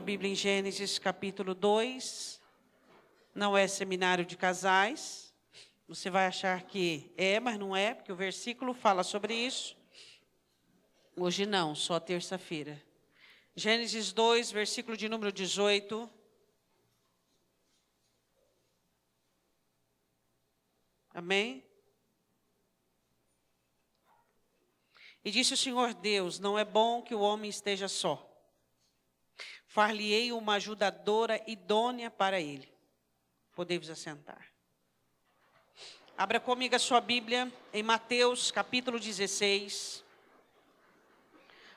Bíblia em Gênesis capítulo 2. Não é seminário de casais. Você vai achar que é, mas não é, porque o versículo fala sobre isso. Hoje não, só terça-feira. Gênesis 2, versículo de número 18. Amém? E disse o Senhor Deus: não é bom que o homem esteja só. Far-lhe-ei uma ajudadora idônea para ele. Podemos assentar. Abra comigo a sua Bíblia em Mateus capítulo 16.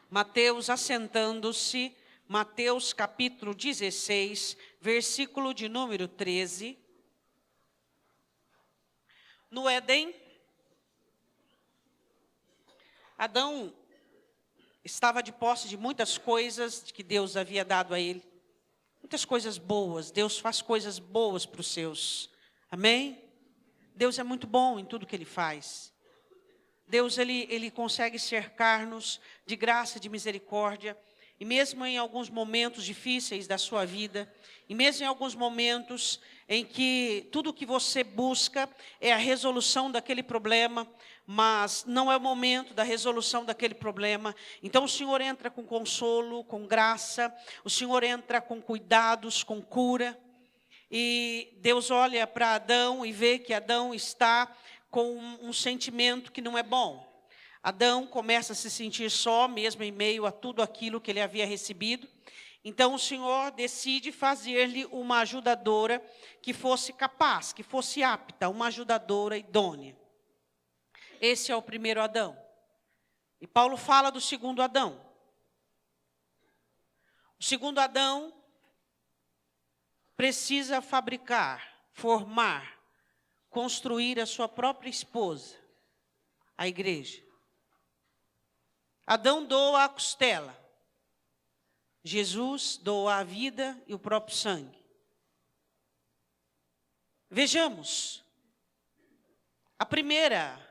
Mateus assentando-se, Mateus capítulo 16, versículo de número 13. No Éden, Adão estava de posse de muitas coisas que Deus havia dado a ele. Muitas coisas boas. Deus faz coisas boas para os seus. Amém? Deus é muito bom em tudo que Ele faz. Deus, Ele consegue cercar-nos de graça e de misericórdia. E mesmo em alguns momentos difíceis da sua vida, e mesmo em alguns momentos em que tudo o que você busca é a resolução daquele problema, mas não é o momento da resolução daquele problema. Então o Senhor entra com consolo, com graça, o Senhor entra com cuidados, com cura. E Deus olha para Adão e vê que Adão está com um sentimento que não é bom. Adão começa a se sentir só, mesmo em meio a tudo aquilo que ele havia recebido. Então o Senhor decide fazer-lhe uma ajudadora que fosse capaz, que fosse apta, uma ajudadora idônea. Esse é o primeiro Adão. E Paulo fala do segundo Adão. O segundo Adão precisa fabricar, formar, construir a sua própria esposa, a igreja. Adão doa a costela. Jesus doa a vida e o próprio sangue. Vejamos. A primeira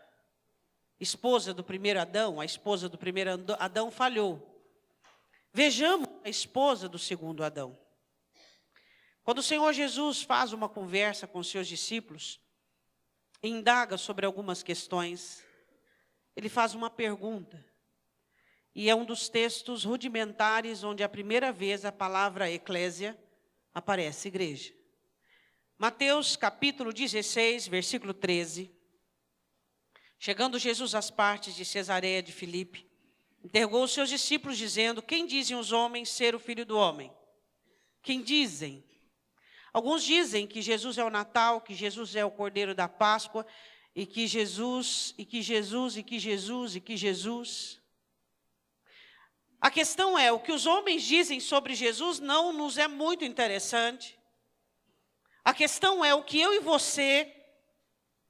esposa do primeiro Adão, a esposa do primeiro Adão falhou. Vejamos a esposa do segundo Adão. Quando o Senhor Jesus faz uma conversa com os seus discípulos, indaga sobre algumas questões, ele faz uma pergunta. E é um dos textos rudimentares onde a primeira vez a palavra eclésia aparece, igreja. Mateus capítulo 16, versículo 13. Chegando Jesus às partes de Cesareia de Filipe, interrogou os seus discípulos dizendo: quem dizem os homens ser o Filho do Homem? Quem dizem? Alguns dizem que Jesus é o Natal, que Jesus é o Cordeiro da Páscoa, e que Jesus. A questão é, o que os homens dizem sobre Jesus não nos é muito interessante. A questão é o que eu e você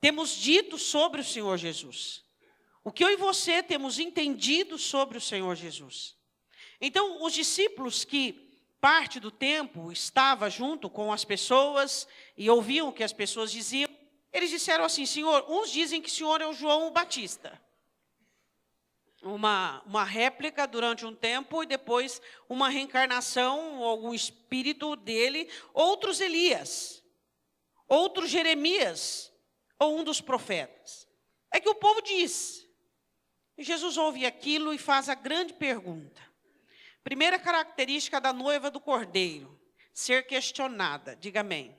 temos dito sobre o Senhor Jesus. O que eu e você temos entendido sobre o Senhor Jesus. Então, os discípulos que parte do tempo estava junto com as pessoas e ouviam o que as pessoas diziam, eles disseram assim: Senhor, uns dizem que o Senhor é o João Batista. Uma réplica durante um tempo e depois uma reencarnação, algum espírito dele, outros Elias, outros Jeremias, ou um dos profetas. É que o povo diz. E Jesus ouve aquilo e faz a grande pergunta. Primeira característica da noiva do Cordeiro: ser questionada. Diga amém.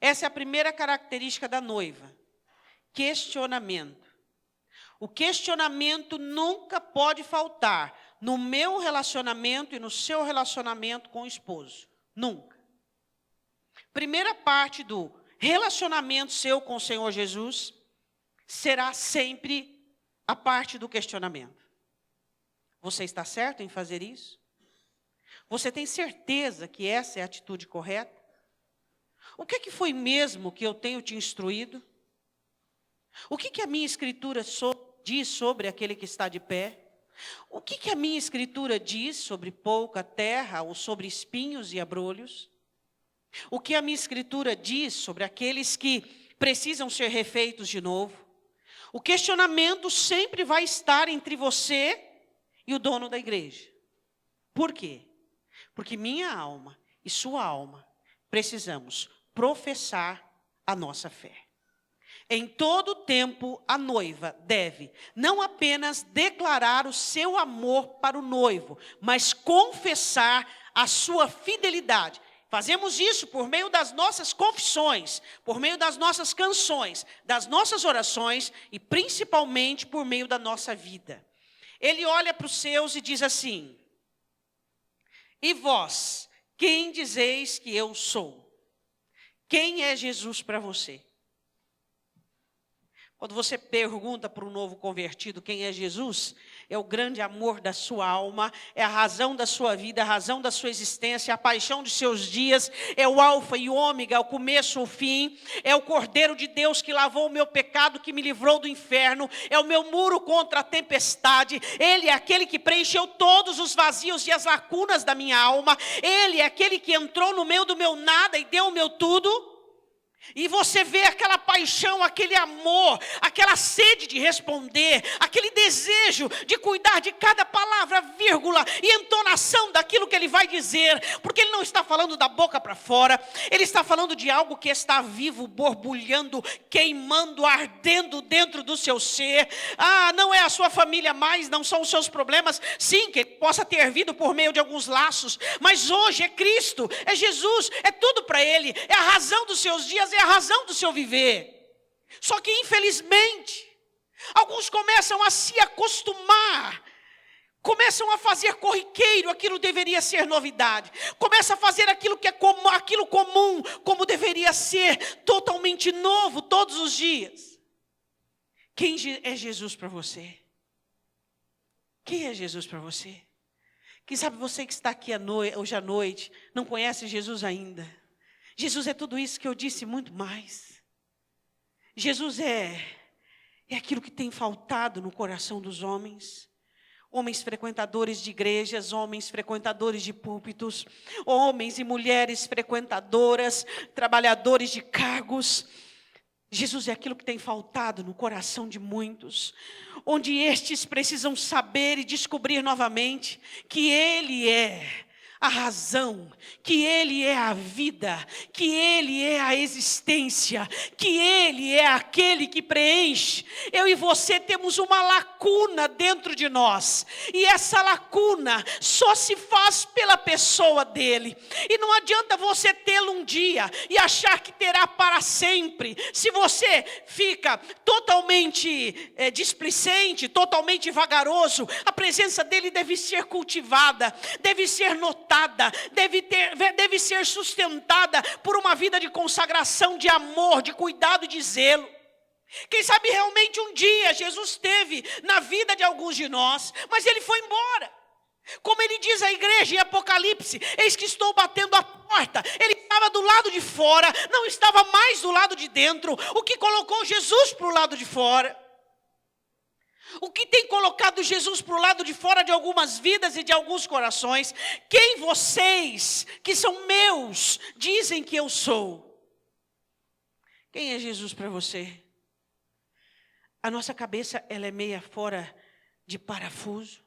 Essa é a primeira característica da noiva: questionamento. O questionamento nunca pode faltar no meu relacionamento e no seu relacionamento com o esposo. Nunca. Primeira parte do relacionamento seu com o Senhor Jesus será sempre a parte do questionamento. Você está certo em fazer isso? Você tem certeza que essa é a atitude correta? O que foi mesmo que eu tenho te instruído? O que a minha escritura diz sobre aquele que está de pé? O que a minha escritura diz sobre pouca terra ou sobre espinhos e abrolhos? O que a minha escritura diz sobre aqueles que precisam ser refeitos de novo? O questionamento sempre vai estar entre você e o dono da igreja. Por quê? Porque minha alma e sua alma precisamos professar a nossa fé. Em todo tempo, a noiva deve não apenas declarar o seu amor para o noivo, mas confessar a sua fidelidade. Fazemos isso por meio das nossas confissões, por meio das nossas canções, das nossas orações e principalmente por meio da nossa vida. Ele olha para os seus e diz assim: e vós, quem dizeis que eu sou? Quem é Jesus para você? Quando você pergunta para um novo convertido quem é Jesus, é o grande amor da sua alma, é a razão da sua vida, a razão da sua existência, a paixão de seus dias, é o alfa e o ômega, o começo, o fim, é o Cordeiro de Deus que lavou o meu pecado, que me livrou do inferno, é o meu muro contra a tempestade, Ele é aquele que preencheu todos os vazios e as lacunas da minha alma, Ele é aquele que entrou no meio do meu nada e deu o meu tudo. E você vê aquela paixão, aquele amor, aquela sede de responder, aquele desejo de cuidar de cada palavra, vírgula e entonação daquilo que ele vai dizer, porque ele não está falando da boca para fora, ele está falando de algo que está vivo, borbulhando, queimando, ardendo dentro do seu ser. Não é a sua família mais, não são os seus problemas, sim, que ele possa ter vindo por meio de alguns laços, mas hoje é Cristo, é Jesus, é tudo para ele, é a razão dos seus dias, é a razão do seu viver. Só que infelizmente alguns começam a se acostumar, começam a fazer corriqueiro aquilo que deveria ser novidade, começa a fazer aquilo que é comum, aquilo comum, como deveria ser totalmente novo todos os dias. Quem é Jesus para você? Quem é Jesus para você? Quem sabe você que está aqui hoje à noite não conhece Jesus ainda. Jesus é tudo isso que eu disse e muito mais. Jesus é aquilo que tem faltado no coração dos homens. Homens frequentadores de igrejas, homens frequentadores de púlpitos, homens e mulheres frequentadoras, trabalhadores de cargos. Jesus é aquilo que tem faltado no coração de muitos, onde estes precisam saber e descobrir novamente que Ele é a razão, que Ele é a vida, que Ele é a existência, que Ele é aquele que preenche. Eu e você temos uma lacuna dentro de nós, e essa lacuna só se faz pela pessoa dEle, e não adianta você tê-lo um dia e achar que terá para sempre, se você fica totalmente displicente, totalmente vagaroso. A presença dEle deve ser cultivada, deve ser notada, deve ser sustentada por uma vida de consagração, de amor, de cuidado e de zelo. Quem sabe realmente um dia Jesus esteve na vida de alguns de nós, mas Ele foi embora. Como Ele diz à igreja em Apocalipse: eis que estou batendo a porta. Ele estava do lado de fora, não estava mais do lado de dentro, o que colocou Jesus para o lado de fora. O que tem colocado Jesus para o lado de fora de algumas vidas e de alguns corações? Quem vocês, que são meus, dizem que eu sou? Quem é Jesus para você? A nossa cabeça, ela é meia fora de parafuso.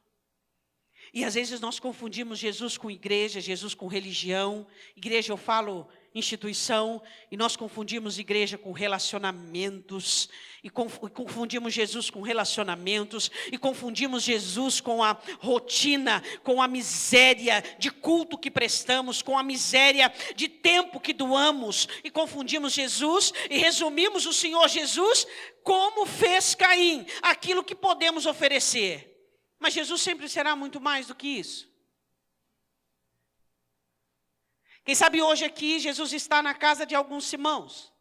E às vezes nós confundimos Jesus com igreja, Jesus com religião. Igreja eu falo instituição, e nós confundimos igreja com relacionamentos, e confundimos Jesus com relacionamentos, e confundimos Jesus com a rotina, com a miséria de culto que prestamos, com a miséria de tempo que doamos, e confundimos Jesus e resumimos o Senhor Jesus como fez Caim, aquilo que podemos oferecer. Mas Jesus sempre será muito mais do que isso. Quem sabe hoje aqui Jesus está na casa de alguns irmãos,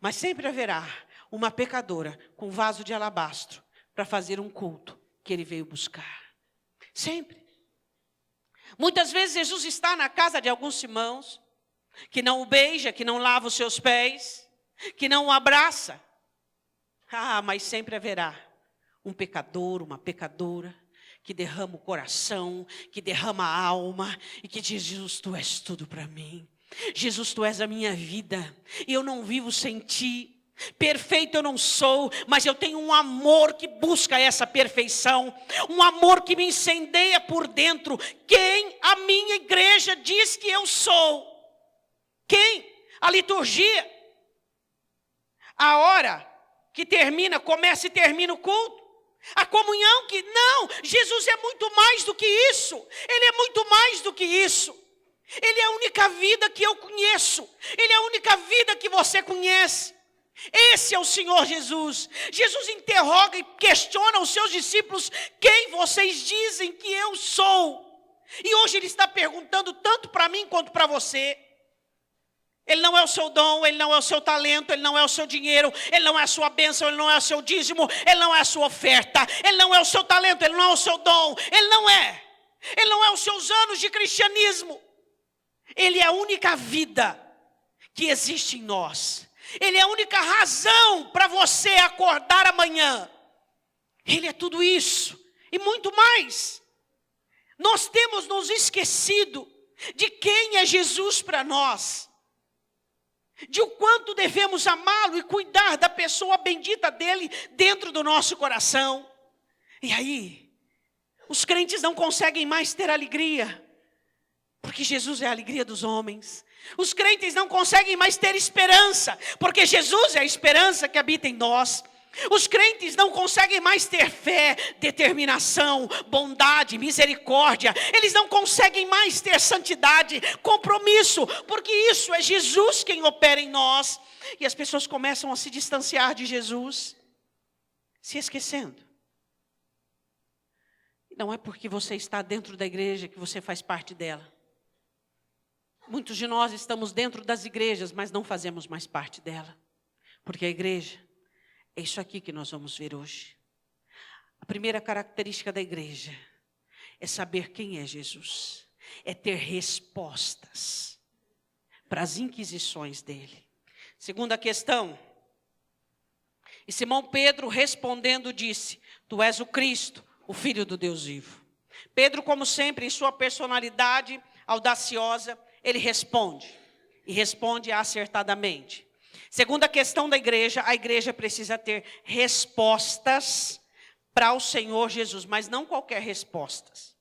mas sempre haverá uma pecadora com vaso de alabastro para fazer um culto que ele veio buscar. Sempre. Muitas vezes Jesus está na casa de alguns irmãos que não o beija, que não lava os seus pés, que não o abraça. Mas sempre haverá um pecador, uma pecadora que derrama o coração, que derrama a alma e que diz: Jesus, Tu és tudo para mim. Jesus, Tu és a minha vida e eu não vivo sem Ti. Perfeito eu não sou, mas eu tenho um amor que busca essa perfeição, um amor que me incendeia por dentro. Quem a minha igreja diz que eu sou? Quem? A liturgia. A hora que termina, começa e termina o culto. A comunhão que, não, Jesus é muito mais do que isso. Ele é muito mais do que isso. Ele é a única vida que eu conheço. Ele é a única vida que você conhece. Esse é o Senhor Jesus. Jesus interroga e questiona os seus discípulos: quem vocês dizem que eu sou? E hoje Ele está perguntando tanto para mim quanto para você. Ele não é o seu dom, Ele não é o seu talento, Ele não é o seu dinheiro, Ele não é a sua bênção, Ele não é o seu dízimo, Ele não é a sua oferta, Ele não é o seu talento, Ele não é o seu dom, Ele não é. Ele não é os seus anos de cristianismo. Ele é a única vida que existe em nós. Ele é a única razão para você acordar amanhã. Ele é tudo isso e muito mais. Nós temos nos esquecido de quem é Jesus para nós, de o quanto devemos amá-lo e cuidar da pessoa bendita dele dentro do nosso coração. E aí, os crentes não conseguem mais ter alegria, porque Jesus é a alegria dos homens. Os crentes não conseguem mais ter esperança, porque Jesus é a esperança que habita em nós. Os crentes não conseguem mais ter fé, determinação, bondade, misericórdia. Eles não conseguem mais ter santidade, compromisso, porque isso é Jesus quem opera em nós. E as pessoas começam a se distanciar de Jesus, se esquecendo. Não é porque você está dentro da igreja que você faz parte dela. Muitos de nós estamos dentro das igrejas, mas não fazemos mais parte dela. Porque a igreja é isso aqui que nós vamos ver hoje. A primeira característica da igreja é saber quem é Jesus. É ter respostas para as inquisições dele. Segunda questão. E Simão Pedro respondendo disse: tu és o Cristo, o Filho do Deus vivo. Pedro, como sempre, em sua personalidade audaciosa, ele responde, e responde acertadamente. Segunda questão da igreja, a igreja precisa ter respostas para o Senhor Jesus, mas não qualquer respostas.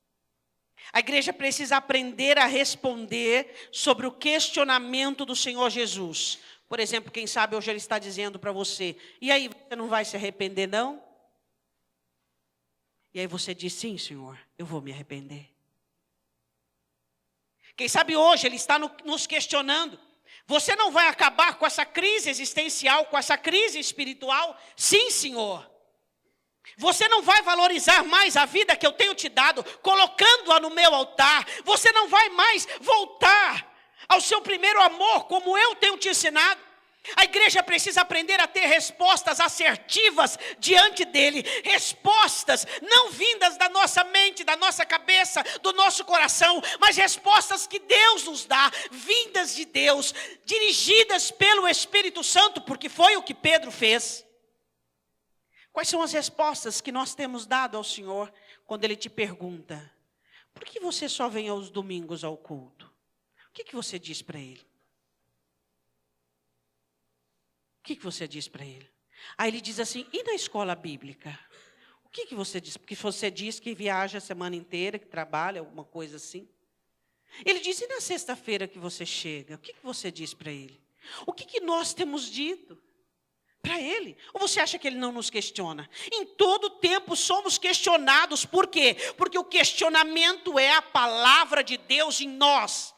A igreja precisa aprender a responder sobre o questionamento do Senhor Jesus. Por exemplo, quem sabe hoje Ele está dizendo para você: e aí, você não vai se arrepender não? E aí você diz: sim, Senhor, eu vou me arrepender. Quem sabe hoje Ele está nos questionando: você não vai acabar com essa crise existencial, com essa crise espiritual? Sim, Senhor. Você não vai valorizar mais a vida que eu tenho te dado, colocando-a no meu altar. Você não vai mais voltar ao seu primeiro amor, como eu tenho te ensinado. A igreja precisa aprender a ter respostas assertivas diante dele. Respostas não vindas da nossa mente, da nossa cabeça, do nosso coração, mas respostas que Deus nos dá, vindas de Deus, dirigidas pelo Espírito Santo, porque foi o que Pedro fez. Quais são as respostas que nós temos dado ao Senhor quando Ele te pergunta: por que você só vem aos domingos ao culto? O que você diz para Ele? O que você diz para Ele? Aí Ele diz assim: e na escola bíblica? O que você diz? Porque você diz que viaja a semana inteira, que trabalha, alguma coisa assim. Ele diz: e na sexta-feira que você chega? O que você diz para Ele? O que nós temos dito para Ele? Ou você acha que Ele não nos questiona? Em todo tempo somos questionados. Por quê? Porque o questionamento é a palavra de Deus em nós.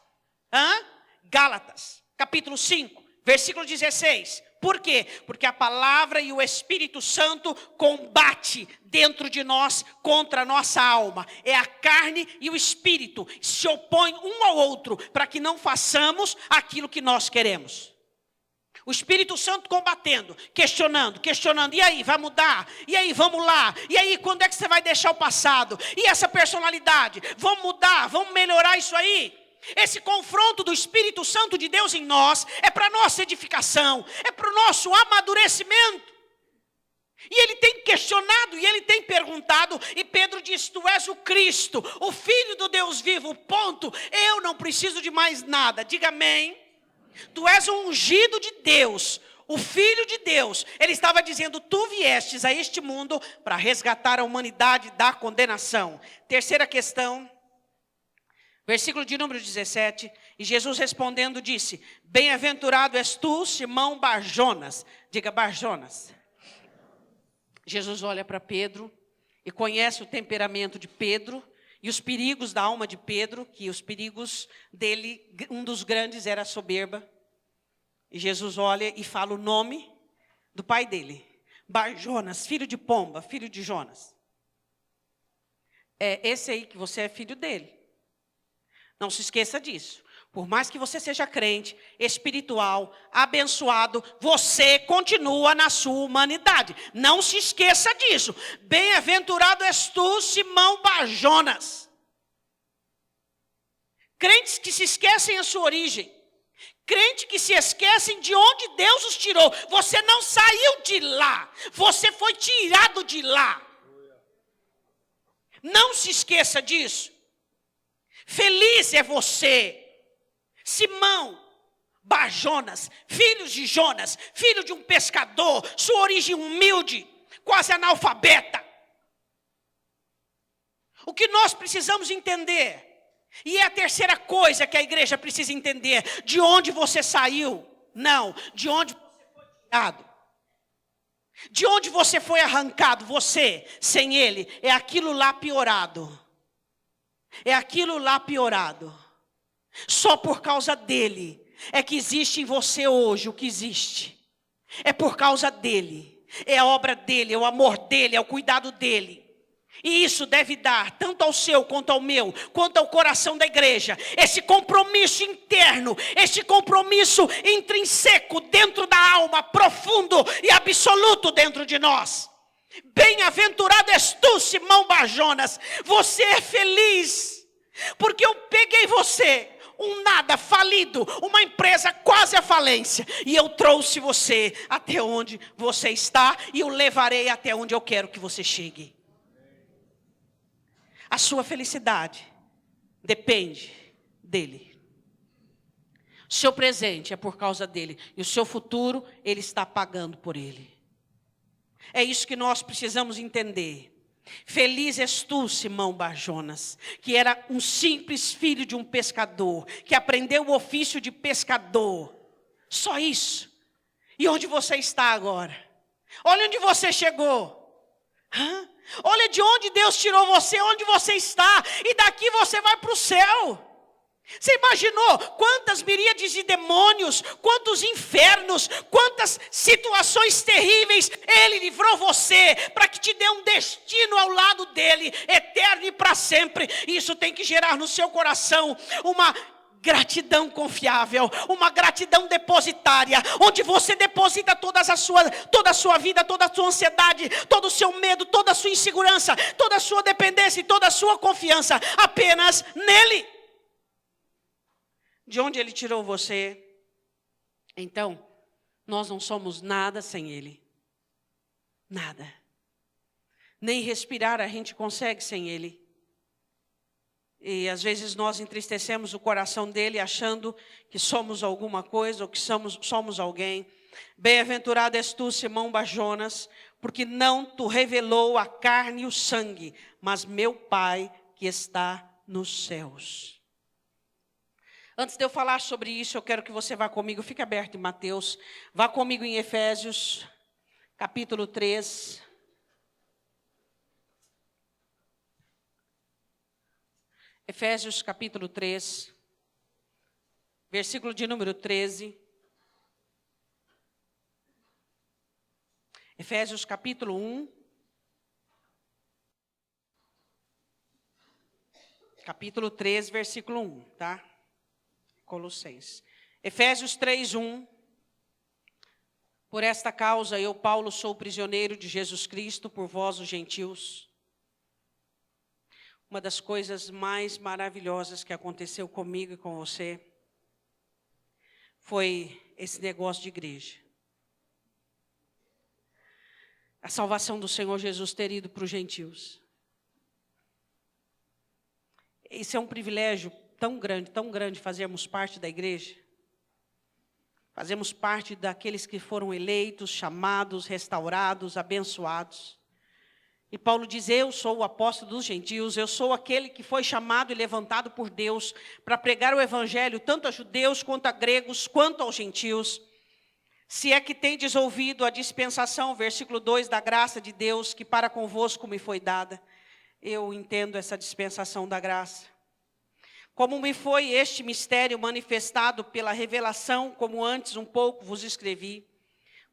Gálatas, capítulo 5, versículo 16. Por quê? Porque a palavra e o Espírito Santo combate dentro de nós contra a nossa alma. É a carne e o Espírito se opõem um ao outro para que não façamos aquilo que nós queremos. O Espírito Santo combatendo, questionando. E aí, vai mudar? E aí, vamos lá? E aí, quando é que você vai deixar o passado? E essa personalidade? Vamos mudar? Vamos melhorar isso aí? Esse confronto do Espírito Santo de Deus em nós é para nossa edificação, é para o nosso amadurecimento. E ele tem questionado e ele tem perguntado, e Pedro diz: tu és o Cristo, o Filho do Deus vivo, ponto. Eu não preciso de mais nada, diga amém. Tu és o ungido de Deus, o Filho de Deus, ele estava dizendo: tu viestes a este mundo para resgatar a humanidade da condenação. Terceira questão, versículo de número 17. E Jesus respondendo disse: bem-aventurado és tu, Simão Bar-Jonas. Diga Bar-Jonas. Jesus olha para Pedro e conhece o temperamento de Pedro e os perigos da alma de Pedro, que os perigos dele, um dos grandes era a soberba. E Jesus olha e fala o nome do pai dele: Bar-Jonas, filho de Pomba, filho de Jonas. É esse aí que você é filho dele. Não se esqueça disso. Por mais que você seja crente, espiritual, abençoado, você continua na sua humanidade. Não se esqueça disso. Bem-aventurado és tu, Simão Bar-Jonas. Crentes que se esquecem a sua origem. Crentes que se esquecem de onde Deus os tirou. Você não saiu de lá. Você foi tirado de lá. Não se esqueça disso. Feliz é você, Simão Bar-Jonas, filho de Jonas, filho de um pescador, sua origem humilde, quase analfabeta. O que nós precisamos entender, e é a terceira coisa que a igreja precisa entender: de onde você saiu, não, de onde você foi tirado. De onde você foi arrancado, você, sem ele, é aquilo lá piorado. É aquilo lá piorado. Só por causa dele é que existe em você hoje o que existe. É por causa dele. É a obra dele, é o amor dele, é o cuidado dele. E isso deve dar tanto ao seu, quanto ao meu, quanto ao coração da igreja. Esse compromisso interno, esse compromisso intrínseco dentro da alma, profundo e absoluto dentro de nós. Bem-aventurado és tu, Simão Bar-Jonas. Você é feliz, porque eu peguei você, um nada, falido, uma empresa quase à falência, e eu trouxe você até onde você está, e eu levarei até onde eu quero que você chegue. A sua felicidade depende dele. O seu presente é por causa dele, e o seu futuro, ele está pagando por ele. É isso que nós precisamos entender. Feliz és tu, Simão Bar-Jonas, que era um simples filho de um pescador, que aprendeu o ofício de pescador. Só isso. E onde você está agora? Olha onde você chegou. Olha de onde Deus tirou você, onde você está. E daqui você vai para o céu. Você imaginou quantas miríades de demônios, quantos infernos, quantas situações terríveis Ele livrou você, para que te dê um destino ao lado dEle, eterno e para sempre. Isso tem que gerar no seu coração uma gratidão confiável, uma gratidão depositária, onde você deposita toda a sua vida, toda a sua ansiedade, todo o seu medo, toda a sua insegurança, toda a sua dependência e toda a sua confiança apenas nele. De onde ele tirou você? Então, nós não somos nada sem ele. Nada. Nem respirar a gente consegue sem ele. E às vezes nós entristecemos o coração dele achando que somos alguma coisa ou que somos alguém. Bem-aventurado és tu, Simão Bar-Jonas, porque não tu revelou a carne e o sangue, mas meu Pai que está nos céus. Antes de eu falar sobre isso, eu quero que você vá comigo, fique aberto em Mateus, vá comigo em Efésios, capítulo 3. Efésios, capítulo 3, versículo de número 13. Efésios, capítulo 1. Capítulo 3, versículo 1, tá? Colossenses. Efésios 3, 1. Por esta causa eu, Paulo, sou prisioneiro de Jesus Cristo por vós, os gentios. Uma das coisas mais maravilhosas que aconteceu comigo e com você foi esse negócio de igreja. A salvação do Senhor Jesus ter ido para os gentios. Isso é um privilégio tão grande fazermos parte da igreja. Fazemos parte daqueles que foram eleitos, chamados, restaurados, abençoados. E Paulo diz, eu sou o apóstolo dos gentios, eu sou aquele que foi chamado e levantado por Deus para pregar o evangelho, tanto a judeus, quanto a gregos, quanto aos gentios. Se é que tendes ouvido a dispensação, versículo 2, da graça de Deus, que para convosco me foi dada. Eu entendo essa dispensação da graça. Como me foi este mistério manifestado pela revelação, como antes um pouco vos escrevi.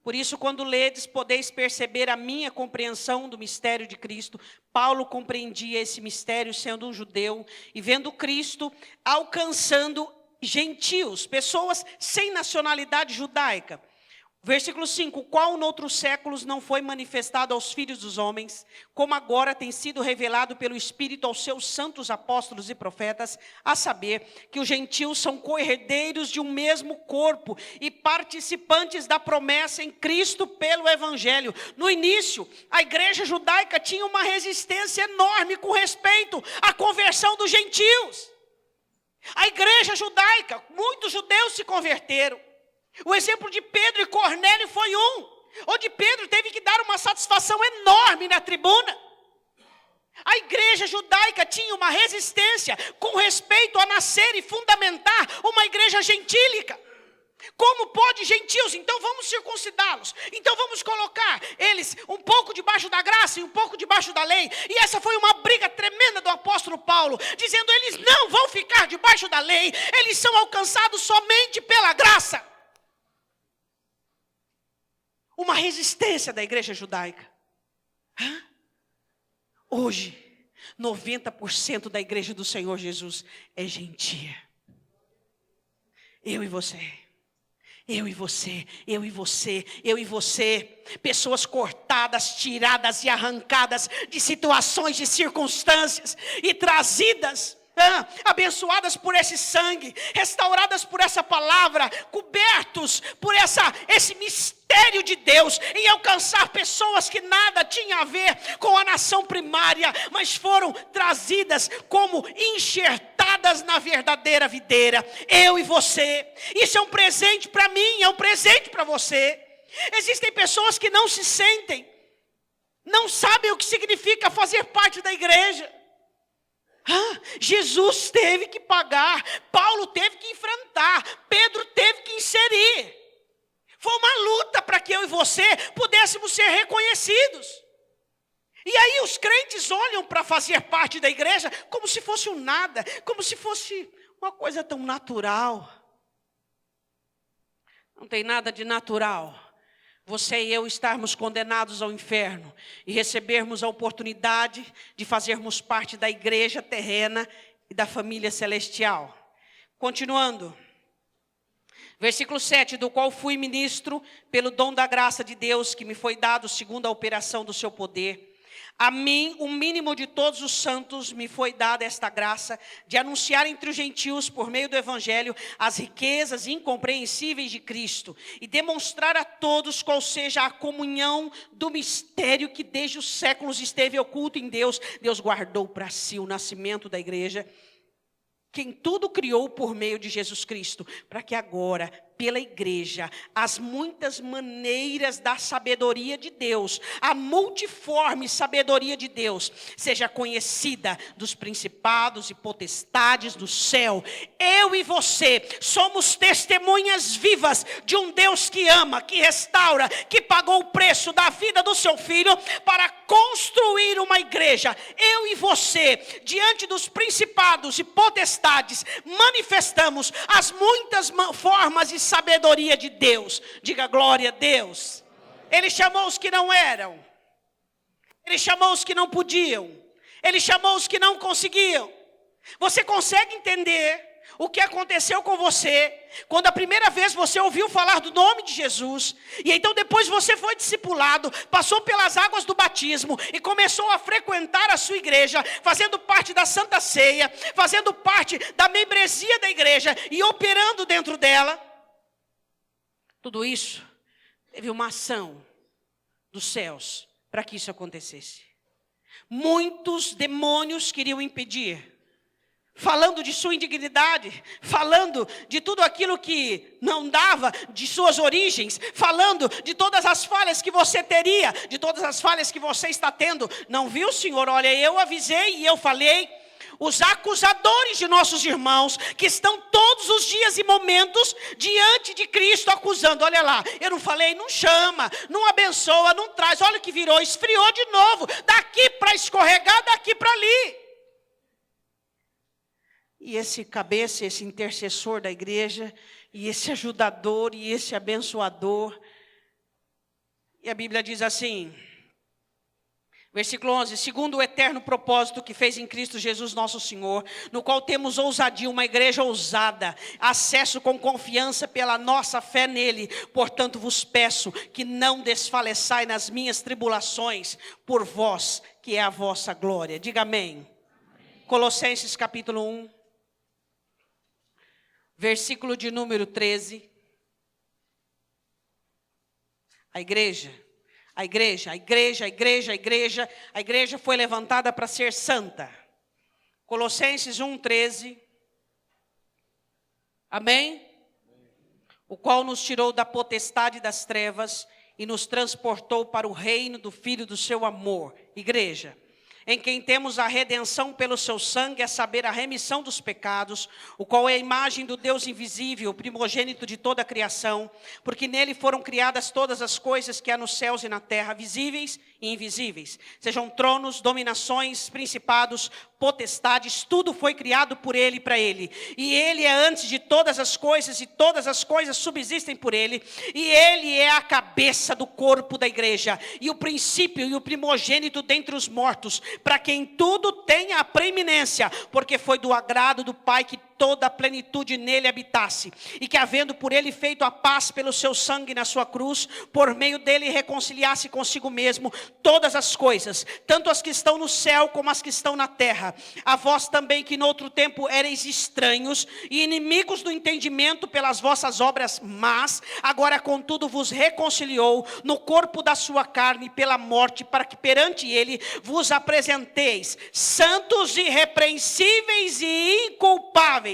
Por isso, quando ledes, podeis perceber a minha compreensão do mistério de Cristo. Paulo compreendia esse mistério sendo um judeu e vendo Cristo alcançando gentios, pessoas sem nacionalidade judaica. Versículo 5, qual noutros séculos não foi manifestado aos filhos dos homens, como agora tem sido revelado pelo Espírito aos seus santos apóstolos e profetas, a saber, que os gentios são co-herdeiros de um mesmo corpo e participantes da promessa em Cristo pelo Evangelho. No início, a igreja judaica tinha uma resistência enorme com respeito à conversão dos gentios. A igreja judaica, muitos judeus se converteram. O exemplo de Pedro e Cornélio foi onde Pedro teve que dar uma satisfação enorme na tribuna. A igreja judaica tinha uma resistência com respeito a nascer e fundamentar uma igreja gentílica. Como pode gentios? Então vamos circuncidá-los. Então vamos colocar eles um pouco debaixo da graça e um pouco debaixo da lei. E essa foi uma briga tremenda do apóstolo Paulo, dizendo eles não vão ficar debaixo da lei. Eles são alcançados somente pela graça. Uma resistência da igreja judaica. Hoje, 90% da igreja do Senhor Jesus é gentia. Eu e você. Eu e você, eu e você, eu e você. Pessoas cortadas, tiradas e arrancadas de situações, de circunstâncias e trazidas, abençoadas por esse sangue, restauradas por essa palavra, cobertos por esse mistério de Deus, em alcançar pessoas que nada tinham a ver com a nação primária, mas foram trazidas como enxertadas na verdadeira videira. Eu e você. Isso é um presente para mim, é um presente para você. Existem pessoas que não se sentem, não sabem o que significa fazer parte da igreja. Jesus teve que pagar, Paulo teve que enfrentar, Pedro teve que inserir. Foi uma luta para que eu e você pudéssemos ser reconhecidos. E aí os crentes olham para fazer parte da igreja como se fosse um nada, como se fosse uma coisa tão natural. Não tem nada de natural. Você e eu estarmos condenados ao inferno e recebermos a oportunidade de fazermos parte da igreja terrena e da família celestial. Continuando. Versículo 7, do qual fui ministro pelo dom da graça de Deus que me foi dado segundo a operação do seu poder. A mim, o mínimo de todos os santos, me foi dada esta graça de anunciar entre os gentios, por meio do evangelho, as riquezas incompreensíveis de Cristo e demonstrar a todos qual seja a comunhão do mistério que desde os séculos esteve oculto em Deus. Deus guardou para si o nascimento da igreja, quem tudo criou por meio de Jesus Cristo, para que agora, pela igreja, as muitas maneiras da sabedoria de Deus, a multiforme sabedoria de Deus, seja conhecida dos principados e potestades do céu. Eu e você somos testemunhas vivas de um Deus que ama, que restaura, que pagou o preço da vida do seu filho para construir uma igreja. Eu e você, diante dos principados e potestades, manifestamos as muitas formas de sabedoria de Deus. Diga glória a Deus. Ele chamou os que não eram. Ele chamou os que não podiam. Ele chamou os que não conseguiam. Você consegue entender o que aconteceu com você quando a primeira vez você ouviu falar do nome de Jesus, e então depois você foi discipulado, passou pelas águas do batismo e começou a frequentar a sua igreja, fazendo parte da Santa Ceia, fazendo parte da membresia da igreja e operando dentro dela? Tudo isso teve uma ação dos céus para que isso acontecesse. Muitos demônios queriam impedir. falando de sua indignidade, falando de tudo aquilo que não dava, de suas origens, falando de todas as falhas que você teria, de todas as falhas que você está tendo. Não viu, Senhor? Olha, eu avisei e eu falei. Os acusadores de nossos irmãos, que estão todos os dias e momentos diante de Cristo acusando. Olha lá, eu não falei, não chama, não abençoa, não traz. Olha o que virou, esfriou de novo, daqui para escorregar, daqui para ali. E esse cabeça, esse intercessor da igreja, e esse ajudador, e esse abençoador. E a Bíblia diz assim, versículo 11, segundo o eterno propósito que fez em Cristo Jesus nosso Senhor, no qual temos ousadia, uma igreja ousada, acesso com confiança pela nossa fé nele. Portanto vos peço que não desfaleçai nas minhas tribulações, por vós, que é a vossa glória. Diga amém. Colossenses capítulo 1. Versículo de número 13. A igreja foi levantada para ser santa. Colossenses 1:13. Amém? O qual nos tirou da potestade das trevas e nos transportou para o reino do Filho do seu amor. Igreja, em quem temos a redenção pelo seu sangue, a saber, a remissão dos pecados, o qual é a imagem do Deus invisível, o primogênito de toda a criação, porque nele foram criadas todas as coisas que há nos céus e na terra, visíveis e invisíveis, sejam tronos, dominações, principados, potestades, tudo foi criado por ele e para ele. E ele é antes de todas as coisas, e todas as coisas subsistem por ele. E ele é a cabeça do corpo da igreja, e o princípio e o primogênito dentre os mortos, para quem tudo tenha a preeminência, porque foi do agrado do Pai que toda a plenitude nele habitasse, e que havendo por ele feito a paz pelo seu sangue na sua cruz, por meio dele reconciliasse consigo mesmo todas as coisas, tanto as que estão no céu como as que estão na terra. A vós também que no outro tempo ereis estranhos e inimigos do entendimento pelas vossas obras más, agora contudo vos reconciliou no corpo da sua carne pela morte, para que perante ele vos apresenteis santos, irrepreensíveis e inculpáveis.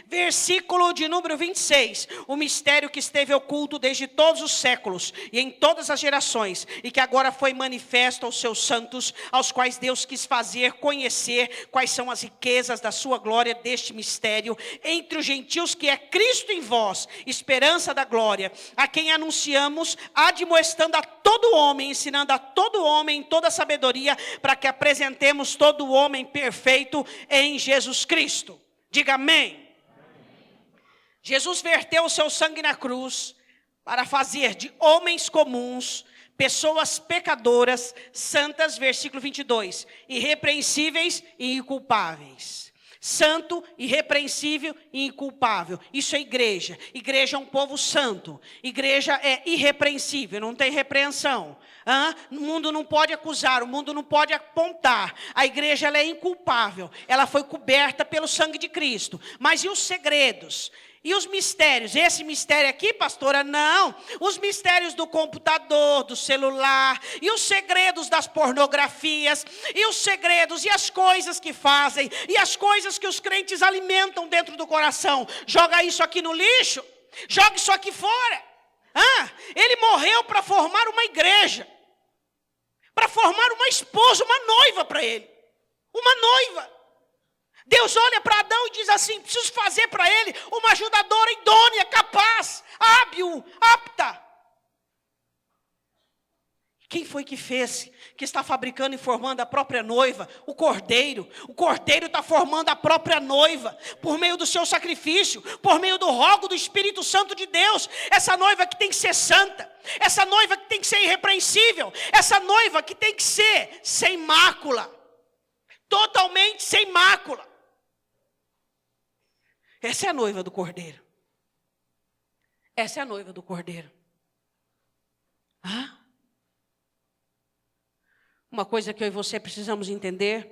Versículo de número 26. O mistério que esteve oculto desde todos os séculos e em todas as gerações, e que agora foi manifesto aos seus santos, aos quais Deus quis fazer conhecer quais são as riquezas da sua glória deste mistério entre os gentios, que é Cristo em vós, esperança da glória, a quem anunciamos, admoestando a todo homem, ensinando a todo homem toda a sabedoria, para que apresentemos todo homem perfeito em Jesus Cristo. Diga amém. Jesus verteu o seu sangue na cruz para fazer de homens comuns, pessoas pecadoras, santas, versículo 22, irrepreensíveis e inculpáveis. Santo, irrepreensível e inculpável. Isso é igreja. Igreja é um povo santo. Igreja é irrepreensível, não tem repreensão. O mundo não pode acusar, o mundo não pode apontar. A igreja ela é inculpável. Ela foi coberta pelo sangue de Cristo. Mas e os segredos? E os mistérios? Esse mistério aqui, pastora, não. Os mistérios do computador, do celular, e os segredos das pornografias, e os segredos, e as coisas que fazem, e as coisas que os crentes alimentam dentro do coração. Joga isso aqui no lixo, joga isso aqui fora. Ele morreu para formar uma igreja, para formar uma esposa, uma noiva para ele. Uma noiva. Deus olha para Adão e diz assim: preciso fazer para ele uma ajudadora idônea, capaz, hábil, apta. Quem foi que fez, que está fabricando e formando a própria noiva? O Cordeiro. O Cordeiro está formando a própria noiva, por meio do seu sacrifício, por meio do rogo do Espírito Santo de Deus. Essa noiva que tem que ser santa, essa noiva que tem que ser irrepreensível, essa noiva que tem que ser sem mácula, totalmente sem mácula. Essa é a noiva do Cordeiro. Essa é a noiva do Cordeiro. Uma coisa que eu e você precisamos entender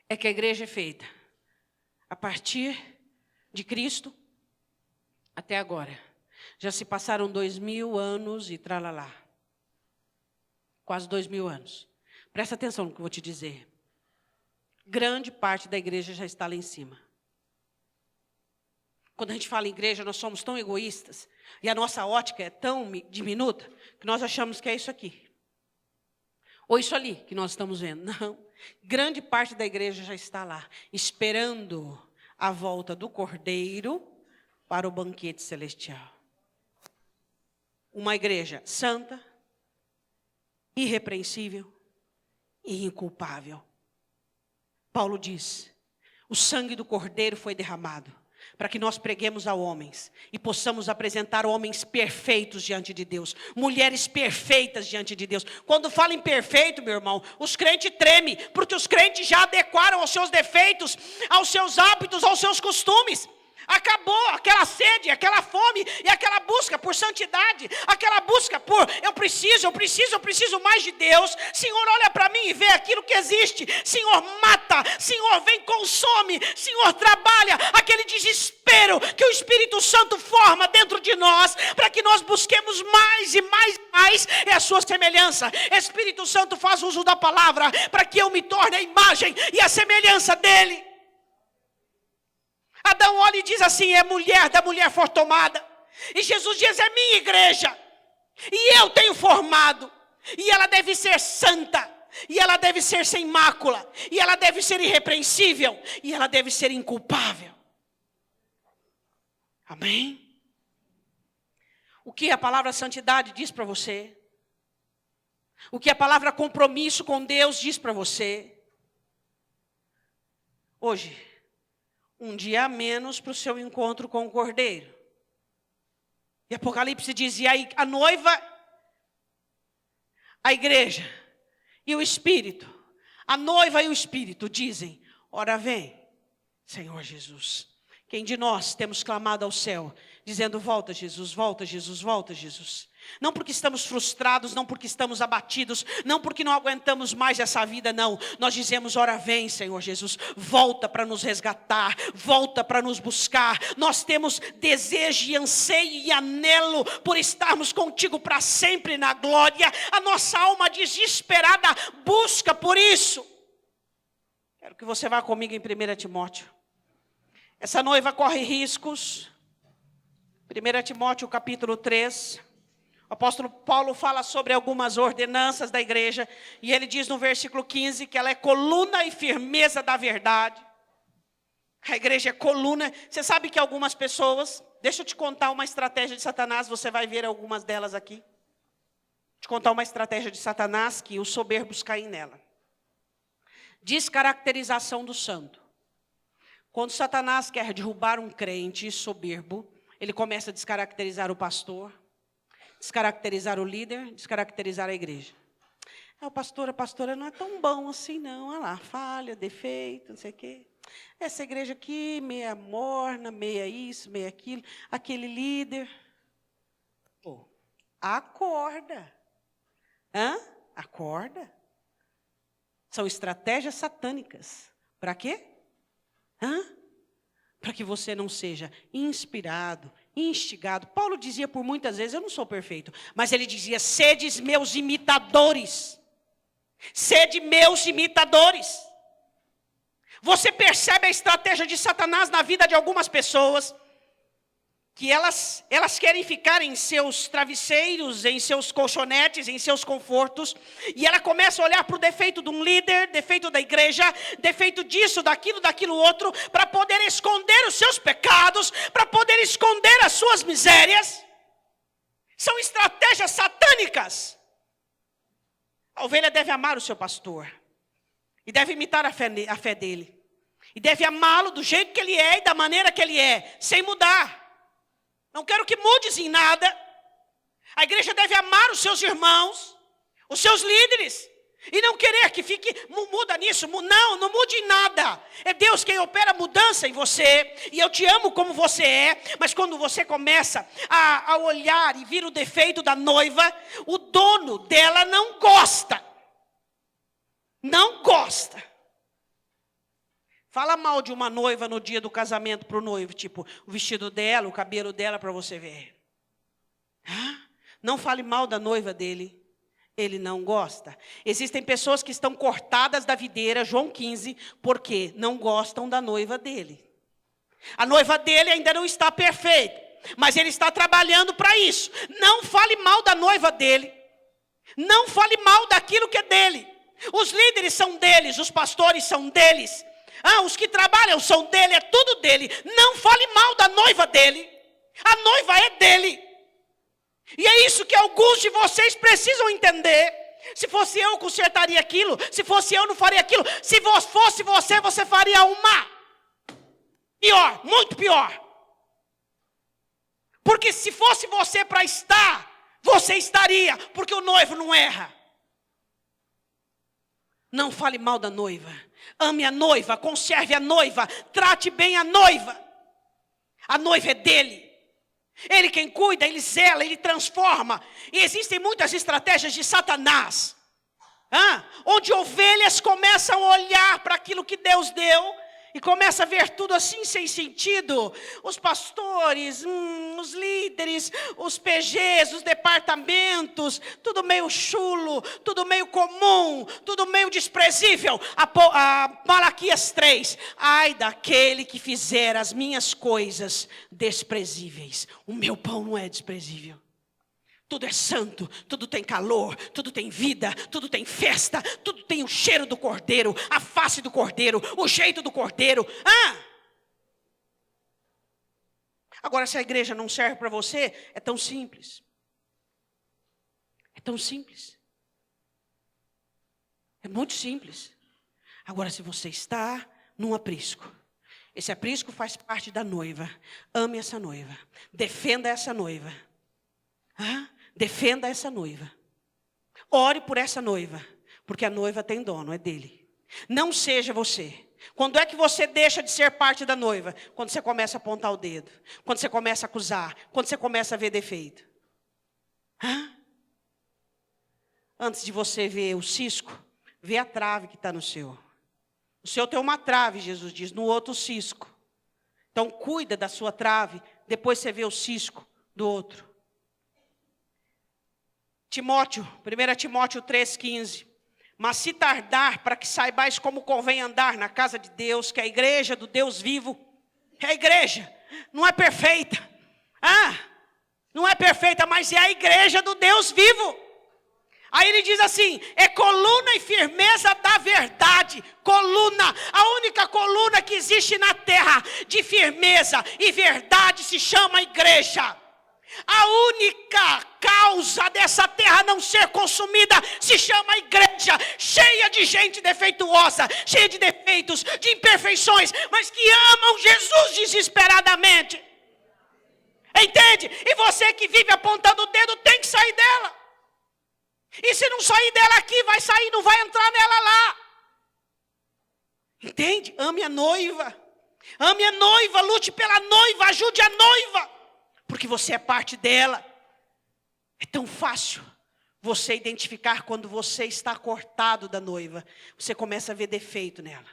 é que a igreja é feita a partir de Cristo até agora. Já se passaram 2000 anos e tralalá. Quase 2000 anos. Presta atenção no que eu vou te dizer. Grande parte da igreja já está lá em cima. Quando a gente fala em igreja, nós somos tão egoístas, e a nossa ótica é tão diminuta, que nós achamos que é isso aqui. Ou isso ali que nós estamos vendo. Não. Grande parte da igreja já está lá, esperando a volta do Cordeiro para o banquete celestial. Uma igreja santa, irrepreensível e inculpável. Paulo diz: o sangue do Cordeiro foi derramado para que nós preguemos a homens e possamos apresentar homens perfeitos diante de Deus, mulheres perfeitas diante de Deus. Quando fala em perfeito, meu irmão, os crentes tremem, porque os crentes já adequaram aos seus defeitos, aos seus hábitos, aos seus costumes. Acabou aquela sede, aquela fome e aquela busca por santidade, aquela busca por eu preciso mais de Deus. Senhor, olha para mim e vê aquilo que existe. Senhor, mata. Senhor, vem, consome. Senhor, trabalha. Aquele desespero que o Espírito Santo forma dentro de nós, para que nós busquemos mais e mais e mais, é a sua semelhança. Espírito Santo faz uso da palavra, para que eu me torne a imagem e a semelhança dele. Adão olha e diz assim: é mulher da mulher for tomada. E Jesus diz: é minha igreja. E eu tenho formado. E ela deve ser santa. E ela deve ser sem mácula. E ela deve ser irrepreensível. E ela deve ser inculpável. Amém? O que a palavra santidade diz para você? O que a palavra compromisso com Deus diz para você? Hoje, um dia a menos para o seu encontro com o Cordeiro. E Apocalipse diz: e aí a noiva, a igreja e o Espírito, a noiva e o Espírito dizem: ora vem, Senhor Jesus. Quem de nós temos clamado ao céu, dizendo: volta Jesus, volta Jesus, volta Jesus. Não porque estamos frustrados, não porque estamos abatidos, não porque não aguentamos mais essa vida, não. Nós dizemos: ora vem, Senhor Jesus, volta para nos resgatar, volta para nos buscar. Nós temos desejo e anseio e anelo por estarmos contigo para sempre na glória. A nossa alma desesperada busca por isso. Quero que você vá comigo em 1 Timóteo. Essa noiva corre riscos. 1 Timóteo capítulo 3. O apóstolo Paulo fala sobre algumas ordenanças da igreja, e ele diz no versículo 15 que ela é coluna e firmeza da verdade. A igreja é coluna. Você sabe que algumas pessoas, deixa eu te contar uma estratégia de Satanás, você vai ver algumas delas aqui. Vou te contar uma estratégia de Satanás que os soberbos caem nela. Descaracterização do santo. Quando Satanás quer derrubar um crente soberbo, ele começa a descaracterizar o pastor, descaracterizar o líder, descaracterizar a igreja. A pastora não é tão bom assim não. Olha lá, falha, defeito, não sei o quê. Essa igreja aqui, meia morna, meia isso, meia aquilo. Aquele líder. Pô, acorda. Acorda. São estratégias satânicas. Para quê? Para que você não seja inspirado, instigado. Paulo dizia por muitas vezes: eu não sou perfeito, mas ele dizia: sedes meus imitadores. Sede meus imitadores. Você percebe a estratégia de Satanás na vida de algumas pessoas, que elas querem ficar em seus travesseiros, em seus colchonetes, em seus confortos, e ela começa a olhar para o defeito de um líder, defeito da igreja, defeito disso, daquilo outro, para poder esconder os seus pecados, para poder esconder as suas misérias. São estratégias satânicas. A ovelha deve amar o seu pastor, e deve imitar a fé dele, e deve amá-lo do jeito que ele é e da maneira que ele é, sem mudar. Não quero que mudes em nada. A igreja deve amar os seus irmãos, os seus líderes, e não querer que fique, muda nisso, não mude em nada. É Deus quem opera mudança em você, e eu te amo como você é, mas quando você começa a olhar e vir o defeito da noiva, o dono dela não gosta. Não gosta. Fala mal de uma noiva no dia do casamento para o noivo, tipo, o vestido dela, o cabelo dela, para você ver. Não fale mal da noiva dele. Ele não gosta. Existem pessoas que estão cortadas da videira, João 15, porque não gostam da noiva dele. A noiva dele ainda não está perfeita, mas ele está trabalhando para isso. Não fale mal da noiva dele. Não fale mal daquilo que é dele. Os líderes são deles, os pastores são deles. Os que trabalham são dele, é tudo dele. Não fale mal da noiva dele. A noiva é dele. E é isso que alguns de vocês precisam entender. Se fosse eu, consertaria aquilo. Se fosse eu, não faria aquilo. Se fosse você, você faria uma. Pior, muito pior. Porque se fosse você para estar, você estaria. Porque o noivo não erra. Não fale mal da noiva. Ame a noiva, conserve a noiva. Trate bem a noiva. A noiva é dele. Ele quem cuida, ele zela, ele transforma. E existem muitas estratégias de Satanás. Onde ovelhas começam a olhar para aquilo que Deus deu. E começa a ver tudo assim sem sentido. Os pastores, os líderes, os PGs, os departamentos. Tudo meio chulo, tudo meio comum, tudo meio desprezível. A Malaquias 3. Ai daquele que fizer as minhas coisas desprezíveis. O meu pão não é desprezível. Tudo é santo, tudo tem calor, tudo tem vida, tudo tem festa, tudo tem o cheiro do cordeiro, a face do cordeiro, o jeito do cordeiro. Agora, se a igreja não serve para você, é tão simples. É tão simples. É muito simples. Agora, se você está num aprisco, esse aprisco faz parte da noiva. Ame essa noiva. Defenda essa noiva. Defenda essa noiva. Ore por essa noiva. Porque a noiva tem dono, é dele. Não seja você. Quando é que você deixa de ser parte da noiva? Quando você começa a apontar o dedo. Quando você começa a acusar. Quando você começa a ver defeito. Antes de você ver o cisco, vê a trave que está no seu. O seu tem uma trave, Jesus diz, no outro cisco. Então cuida da sua trave, depois você vê o cisco do outro. 1 Timóteo 3,15. Mas se tardar, para que saibais como convém andar na casa de Deus, que é a igreja do Deus vivo, é a igreja, não é perfeita. Não é perfeita, mas é a igreja do Deus vivo. Aí ele diz assim, é coluna e firmeza da verdade. Coluna, a única coluna que existe na terra de firmeza e verdade se chama igreja. A única causa dessa terra não ser consumida se chama igreja, cheia de gente defeituosa, cheia de defeitos, de imperfeições, mas que amam Jesus desesperadamente. Entende? E você que vive apontando o dedo tem que sair dela. E se não sair dela aqui, vai sair, não vai entrar nela lá. Entende? Ame a noiva. Ame a noiva, lute pela noiva, ajude a noiva. Porque você é parte dela. É tão fácil você identificar quando você está cortado da noiva. Você começa a ver defeito nela.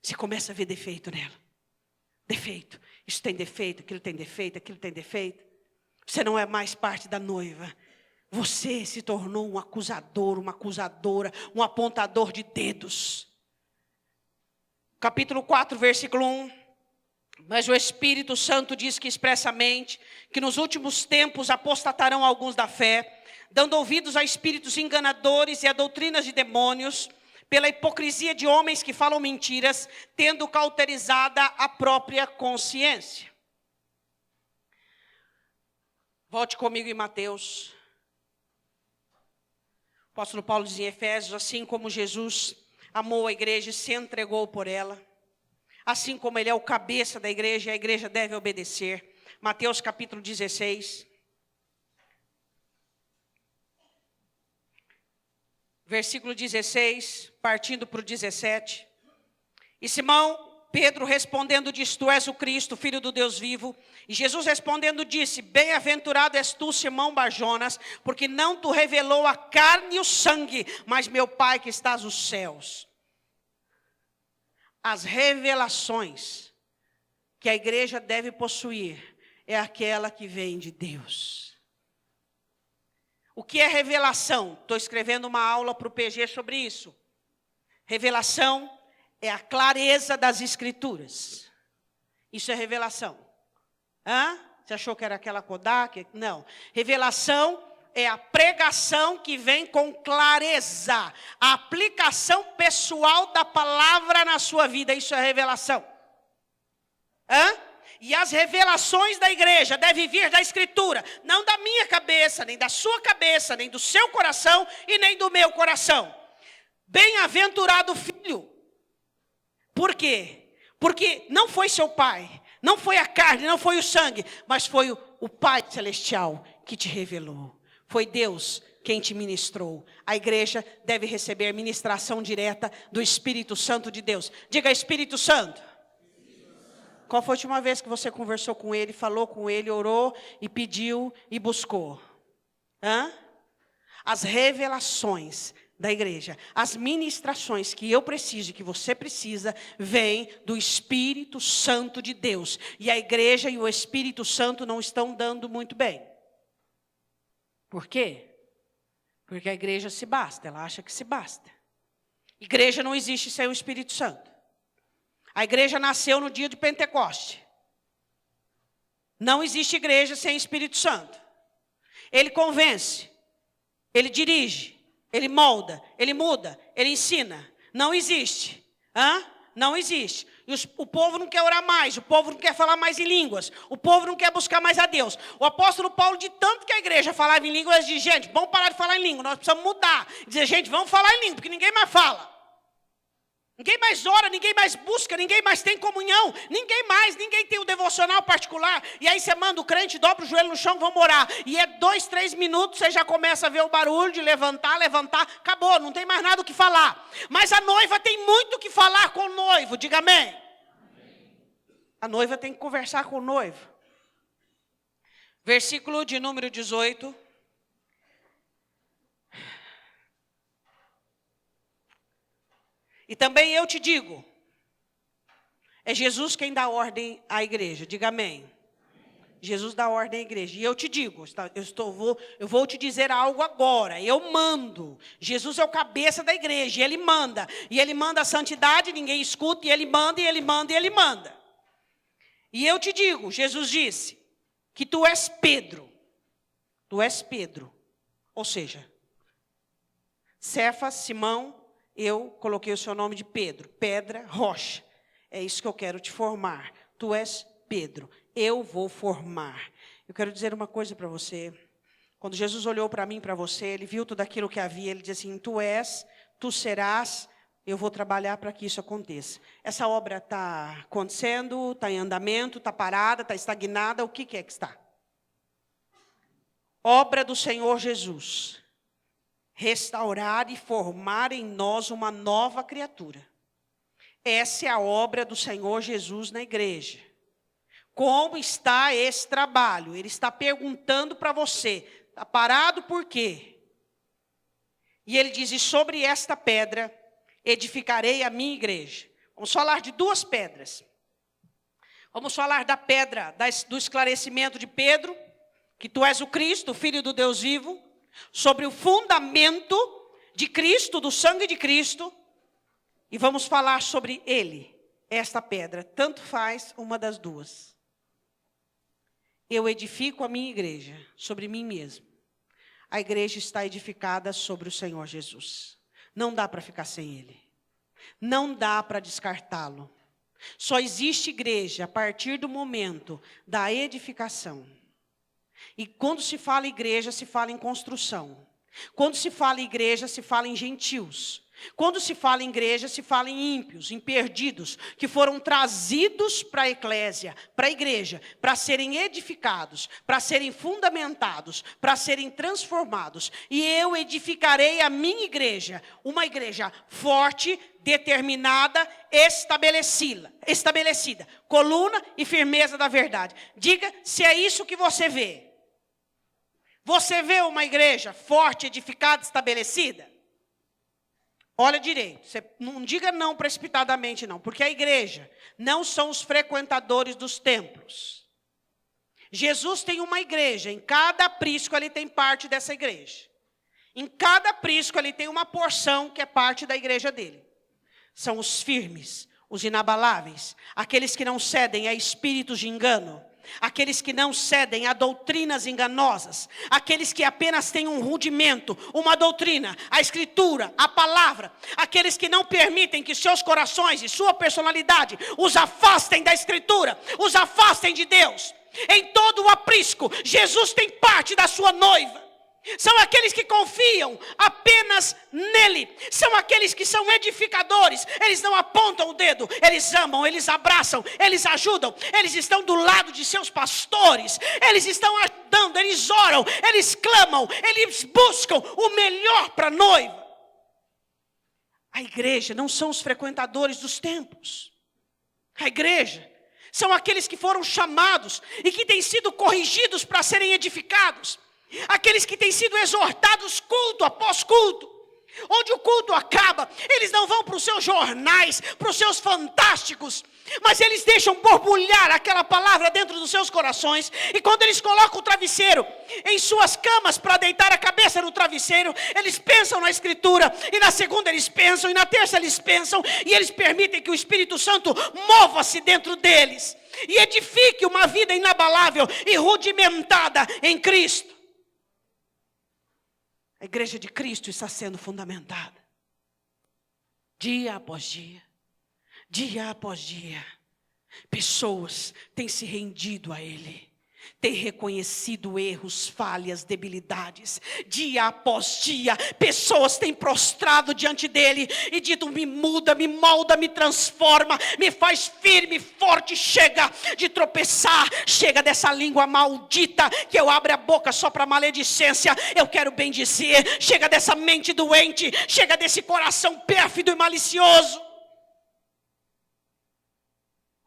Você começa a ver defeito nela. Defeito. Isso tem defeito, aquilo tem defeito, aquilo tem defeito. Você não é mais parte da noiva. Você se tornou um acusador, uma acusadora, um apontador de dedos. Capítulo 4, versículo 1. Mas o Espírito Santo diz que expressamente que nos últimos tempos apostatarão alguns da fé, dando ouvidos a espíritos enganadores e a doutrinas de demônios, pela hipocrisia de homens que falam mentiras, tendo cauterizada a própria consciência. Volte comigo em Mateus. O apóstolo Paulo diz em Efésios, assim como Jesus amou a igreja e se entregou por ela, assim como ele é o cabeça da igreja, a igreja deve obedecer. Mateus capítulo 16. Versículo 16, partindo para o 17. E Simão Pedro respondendo disse, tu és o Cristo, filho do Deus vivo. E Jesus respondendo disse, bem-aventurado és tu, Simão Barjonas, porque não te revelou a carne e o sangue, mas meu Pai que estás nos céus. As revelações que a igreja deve possuir é aquela que vem de Deus. O que é revelação? Estou escrevendo uma aula para o PG sobre isso. Revelação é a clareza das Escrituras. Isso é revelação. Hã? Você achou que era aquela Kodak? Não. Revelação é a pregação que vem com clareza. A aplicação pessoal da palavra na sua vida. Isso é revelação. Hã? E as revelações da igreja devem vir da Escritura. Não da minha cabeça, nem da sua cabeça, nem do seu coração e nem do meu coração. Bem-aventurado filho. Por quê? Porque não foi seu pai, não foi a carne, não foi o sangue, mas foi o Pai Celestial que te revelou. Foi Deus quem te ministrou. A igreja deve receber ministração direta do Espírito Santo de Deus. Diga, Espírito Santo. Qual foi a última vez que você conversou com ele, falou com ele, orou e pediu e buscou? Hã? As revelações da igreja, as ministrações que eu preciso e que você precisa, vêm do Espírito Santo de Deus. E a igreja e o Espírito Santo não estão dando muito bem. Por quê? Porque a igreja se basta, ela acha que se basta. Igreja não existe sem o Espírito Santo. A igreja nasceu no dia de Pentecoste. Não existe igreja sem Espírito Santo. Ele convence, ele dirige, ele molda, ele muda, ele ensina. Não existe. Hã? Não existe. E o povo não quer orar mais, o povo não quer falar mais em línguas, o povo não quer buscar mais a Deus. O apóstolo Paulo, de tanto que a igreja falava em línguas, disse, gente, vamos parar de falar em língua, nós precisamos mudar. Dizer, gente, vamos falar em língua, porque ninguém mais fala. Ninguém mais ora, ninguém mais busca, ninguém mais tem comunhão, ninguém tem o devocional particular. E aí você manda o crente, dobra o joelho no chão, vamos orar. E é 2, 3 minutos, você já começa a ver o barulho de levantar, acabou, não tem mais nada o que falar. Mas a noiva tem muito o que falar com o noivo, diga amém. A noiva tem que conversar com o noivo. Versículo de número 18. E também eu te digo, é Jesus quem dá ordem à igreja, diga amém. Jesus dá ordem à igreja, e eu te digo, eu vou te dizer algo agora, eu mando. Jesus é o cabeça da igreja, e ele manda a santidade, ninguém escuta, e ele manda, e ele manda, e ele manda. E eu te digo, Jesus disse, que tu és Pedro, ou seja, Cefas, Simão, eu coloquei o seu nome de Pedro, pedra, rocha. É isso que eu quero te formar. Tu és Pedro, eu vou formar. Eu quero dizer uma coisa para você. Quando Jesus olhou para mim, para você, ele viu tudo aquilo que havia, ele disse assim, tu és, tu serás, eu vou trabalhar para que isso aconteça. Essa obra está acontecendo, está em andamento, está parada, está estagnada, o que é que está? Obra do Senhor Jesus. Restaurar e formar em nós uma nova criatura. Essa é a obra do Senhor Jesus na igreja. Como está esse trabalho? Ele está perguntando para você, está parado por quê? E ele diz, e sobre esta pedra edificarei a minha igreja. Vamos falar de 2 pedras. Vamos falar da pedra do esclarecimento de Pedro, que tu és o Cristo, o Filho do Deus vivo. Sobre o fundamento de Cristo, do sangue de Cristo, e vamos falar sobre ele, esta pedra, tanto faz uma das duas. Eu edifico a minha igreja sobre mim mesmo. A igreja está edificada sobre o Senhor Jesus. Não dá para ficar sem ele. Não dá para descartá-lo. Só existe igreja a partir do momento da edificação. E quando se fala igreja, se fala em construção. Quando se fala igreja, se fala em gentios. Quando se fala em igreja, se fala em ímpios, em perdidos, que foram trazidos para a eclésia, para a igreja, para serem edificados, para serem fundamentados, para serem transformados. E eu edificarei a minha igreja, uma igreja forte, determinada, estabelecida, coluna e firmeza da verdade. Diga se é isso que você vê. Você vê uma igreja forte, edificada, estabelecida? Olha direito, você não diga não precipitadamente não, porque a igreja não são os frequentadores dos templos. Jesus tem uma igreja, em cada aprisco ele tem parte dessa igreja. Em cada aprisco ele tem uma porção que é parte da igreja dele. São os firmes, os inabaláveis, aqueles que não cedem a espíritos de engano, aqueles que não cedem a doutrinas enganosas, aqueles que apenas têm um rudimento, uma doutrina, a escritura, a palavra, aqueles que não permitem que seus corações e sua personalidade os afastem da escritura, os afastem de Deus. Em todo o aprisco, Jesus tem parte da sua noiva. São aqueles que confiam apenas nele. São aqueles que são edificadores. Eles não apontam o dedo. Eles amam, eles abraçam, eles ajudam. Eles estão do lado de seus pastores. Eles estão ajudando, eles oram, eles clamam, eles buscam o melhor para a noiva. A igreja não são os frequentadores dos templos. A igreja são aqueles que foram chamados e que têm sido corrigidos para serem edificados. Aqueles que têm sido exortados culto após culto. Onde o culto acaba, eles não vão para os seus jornais, para os seus fantásticos, mas eles deixam borbulhar aquela palavra dentro dos seus corações. E quando eles colocam o travesseiro em suas camas para deitar a cabeça no travesseiro, eles pensam na escritura, e na segunda eles pensam, e na terça eles pensam, e eles permitem que o Espírito Santo mova-se dentro deles e edifique uma vida inabalável e rudimentada em Cristo. A igreja de Cristo está sendo fundamentada. Dia após dia. Dia após dia. Pessoas têm se rendido a Ele. Têm reconhecido erros, falhas, debilidades. Dia após dia, pessoas têm prostrado diante dEle e dito: me muda, me molda, me transforma, me faz firme, forte. Chega de tropeçar, chega dessa língua maldita que eu abro a boca só para maledicência. Eu quero bem dizer, chega dessa mente doente, chega desse coração pérfido e malicioso.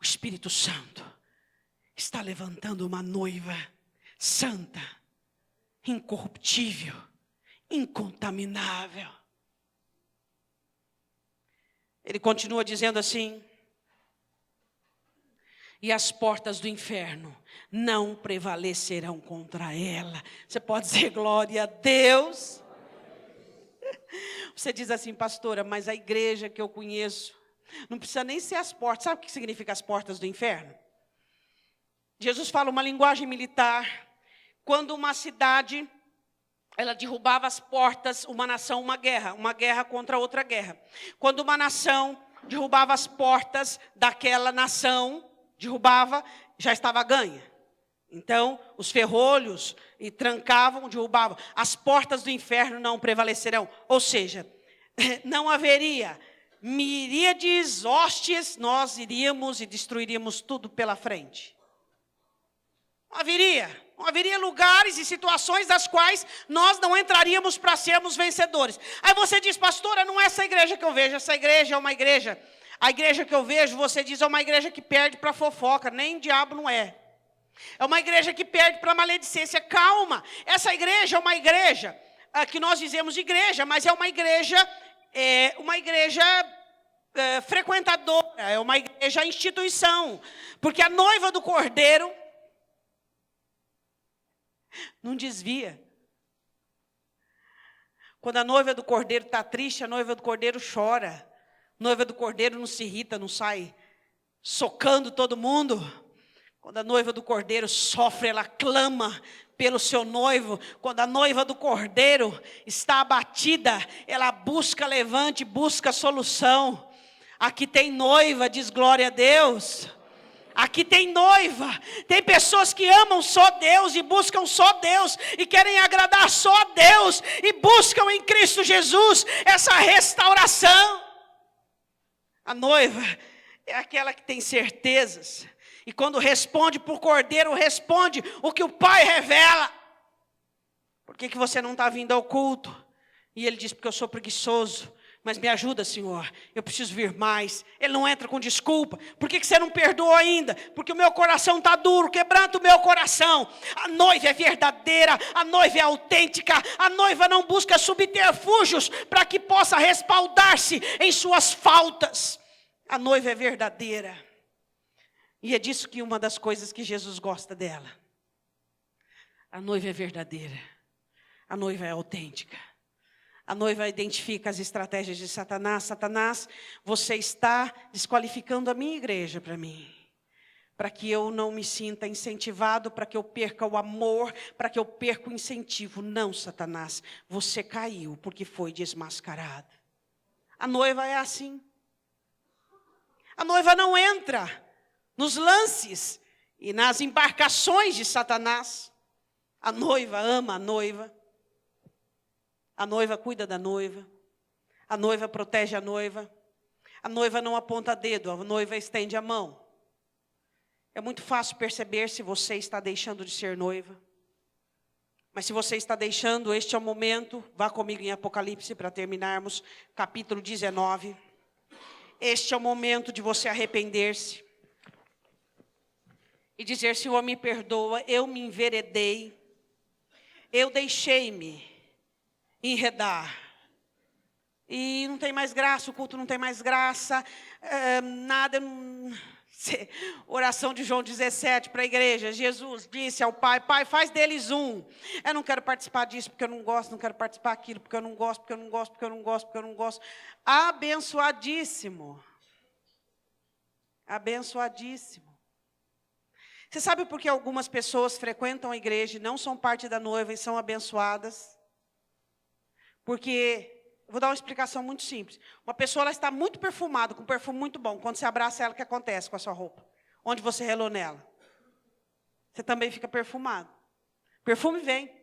O Espírito Santo está levantando uma noiva santa, incorruptível, incontaminável. Ele continua dizendo assim: e as portas do inferno não prevalecerão contra ela. Você pode dizer glória a Deus? Você diz assim: pastora, mas a igreja que eu conheço, não precisa nem ser as portas. Sabe o que significa as portas do inferno? Jesus fala uma linguagem militar. Quando uma cidade, ela derrubava as portas, uma nação, uma guerra contra outra guerra. Quando uma nação derrubava as portas daquela nação, já estava ganha. Então, os ferrolhos e trancavam, derrubavam. As portas do inferno não prevalecerão. Ou seja, não haveria miríades, hostes, nós iríamos e destruiríamos tudo pela frente. Não haveria lugares e situações das quais nós não entraríamos para sermos vencedores. Aí você diz: pastora, não é essa igreja que eu vejo. Essa igreja é uma igreja. A igreja que eu vejo, você diz, é uma igreja que perde para fofoca. Nem diabo não é. É uma igreja que perde para maledicência. Calma, essa igreja é uma igreja que nós dizemos igreja, mas é uma igreja frequentadora, é uma igreja instituição. Porque a noiva do Cordeiro não desvia. Quando a noiva do Cordeiro está triste, a noiva do Cordeiro chora. A noiva do Cordeiro não se irrita, não sai socando todo mundo. Quando a noiva do Cordeiro sofre, ela clama pelo seu noivo. Quando a noiva do Cordeiro está abatida, ela busca levante, busca solução. Aqui tem noiva, diz glória a Deus. Aqui tem noiva, tem pessoas que amam só Deus e buscam só Deus e querem agradar só a Deus e buscam em Cristo Jesus essa restauração. A noiva é aquela que tem certezas e quando responde por Cordeiro, responde o que o Pai revela. Por que você não está vindo ao culto? E ele diz: porque eu sou preguiçoso. Mas me ajuda, Senhor, eu preciso vir mais. Ele não entra com desculpa. Por que você não perdoou ainda? Porque o meu coração está duro, quebranta o meu coração. A noiva é verdadeira, a noiva é autêntica. A noiva não busca subterfúgios para que possa respaldar-se em suas faltas. A noiva é verdadeira. E é disso que uma das coisas que Jesus gosta dela. A noiva é verdadeira. A noiva é autêntica. A noiva identifica as estratégias de Satanás. Satanás, você está desqualificando a minha igreja para mim. Para que eu não me sinta incentivado, para que eu perca o amor, para que eu perca o incentivo. Não, Satanás, você caiu porque foi desmascarado. A noiva é assim. A noiva não entra nos lances e nas embarcações de Satanás. A noiva ama a noiva. A noiva cuida da noiva. A noiva protege a noiva. A noiva não aponta dedo, a noiva estende a mão. É muito fácil perceber se você está deixando de ser noiva. Mas se você está deixando, este é o momento. Vá comigo em Apocalipse para terminarmos, capítulo 19. Este é o momento de você arrepender-se. E dizer, Senhor, me perdoa, eu me enveredei. Eu deixei-me enredar. E não tem mais graça, o culto não tem mais graça. Nada... Oração de João 17 para a igreja. Jesus disse ao Pai, Pai, faz deles um. Eu não quero participar disso porque eu não gosto, não quero participar daquilo porque eu não gosto, porque eu não gosto, porque eu não gosto, porque eu não gosto. Abençoadíssimo. Abençoadíssimo. Você sabe por que algumas pessoas frequentam a igreja e não são parte da noiva e são abençoadas? Porque... vou dar uma explicação muito simples. Uma pessoa ela está muito perfumada, com um perfume muito bom. Quando você abraça ela, o que acontece com a sua roupa? Onde você relou nela? Você também fica perfumado. Perfume vem.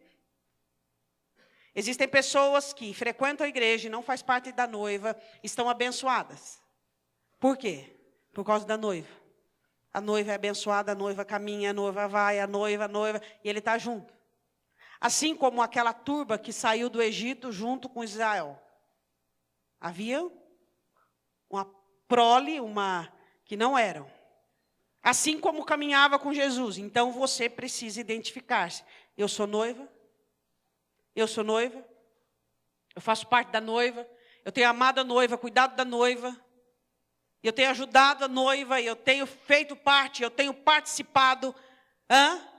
Existem pessoas que frequentam a igreja e não fazem parte da noiva, estão abençoadas. Por quê? Por causa da noiva. A noiva é abençoada, a noiva caminha, a noiva vai, a noiva, e ele está junto. Assim como aquela turba que saiu do Egito junto com Israel. Havia uma prole, que não eram. Assim como caminhava com Jesus. Então você precisa identificar-se. Eu sou noiva. Eu sou noiva. Eu faço parte da noiva. Eu tenho amado a noiva, cuidado da noiva. Eu tenho ajudado a noiva. Eu tenho feito parte, eu tenho participado.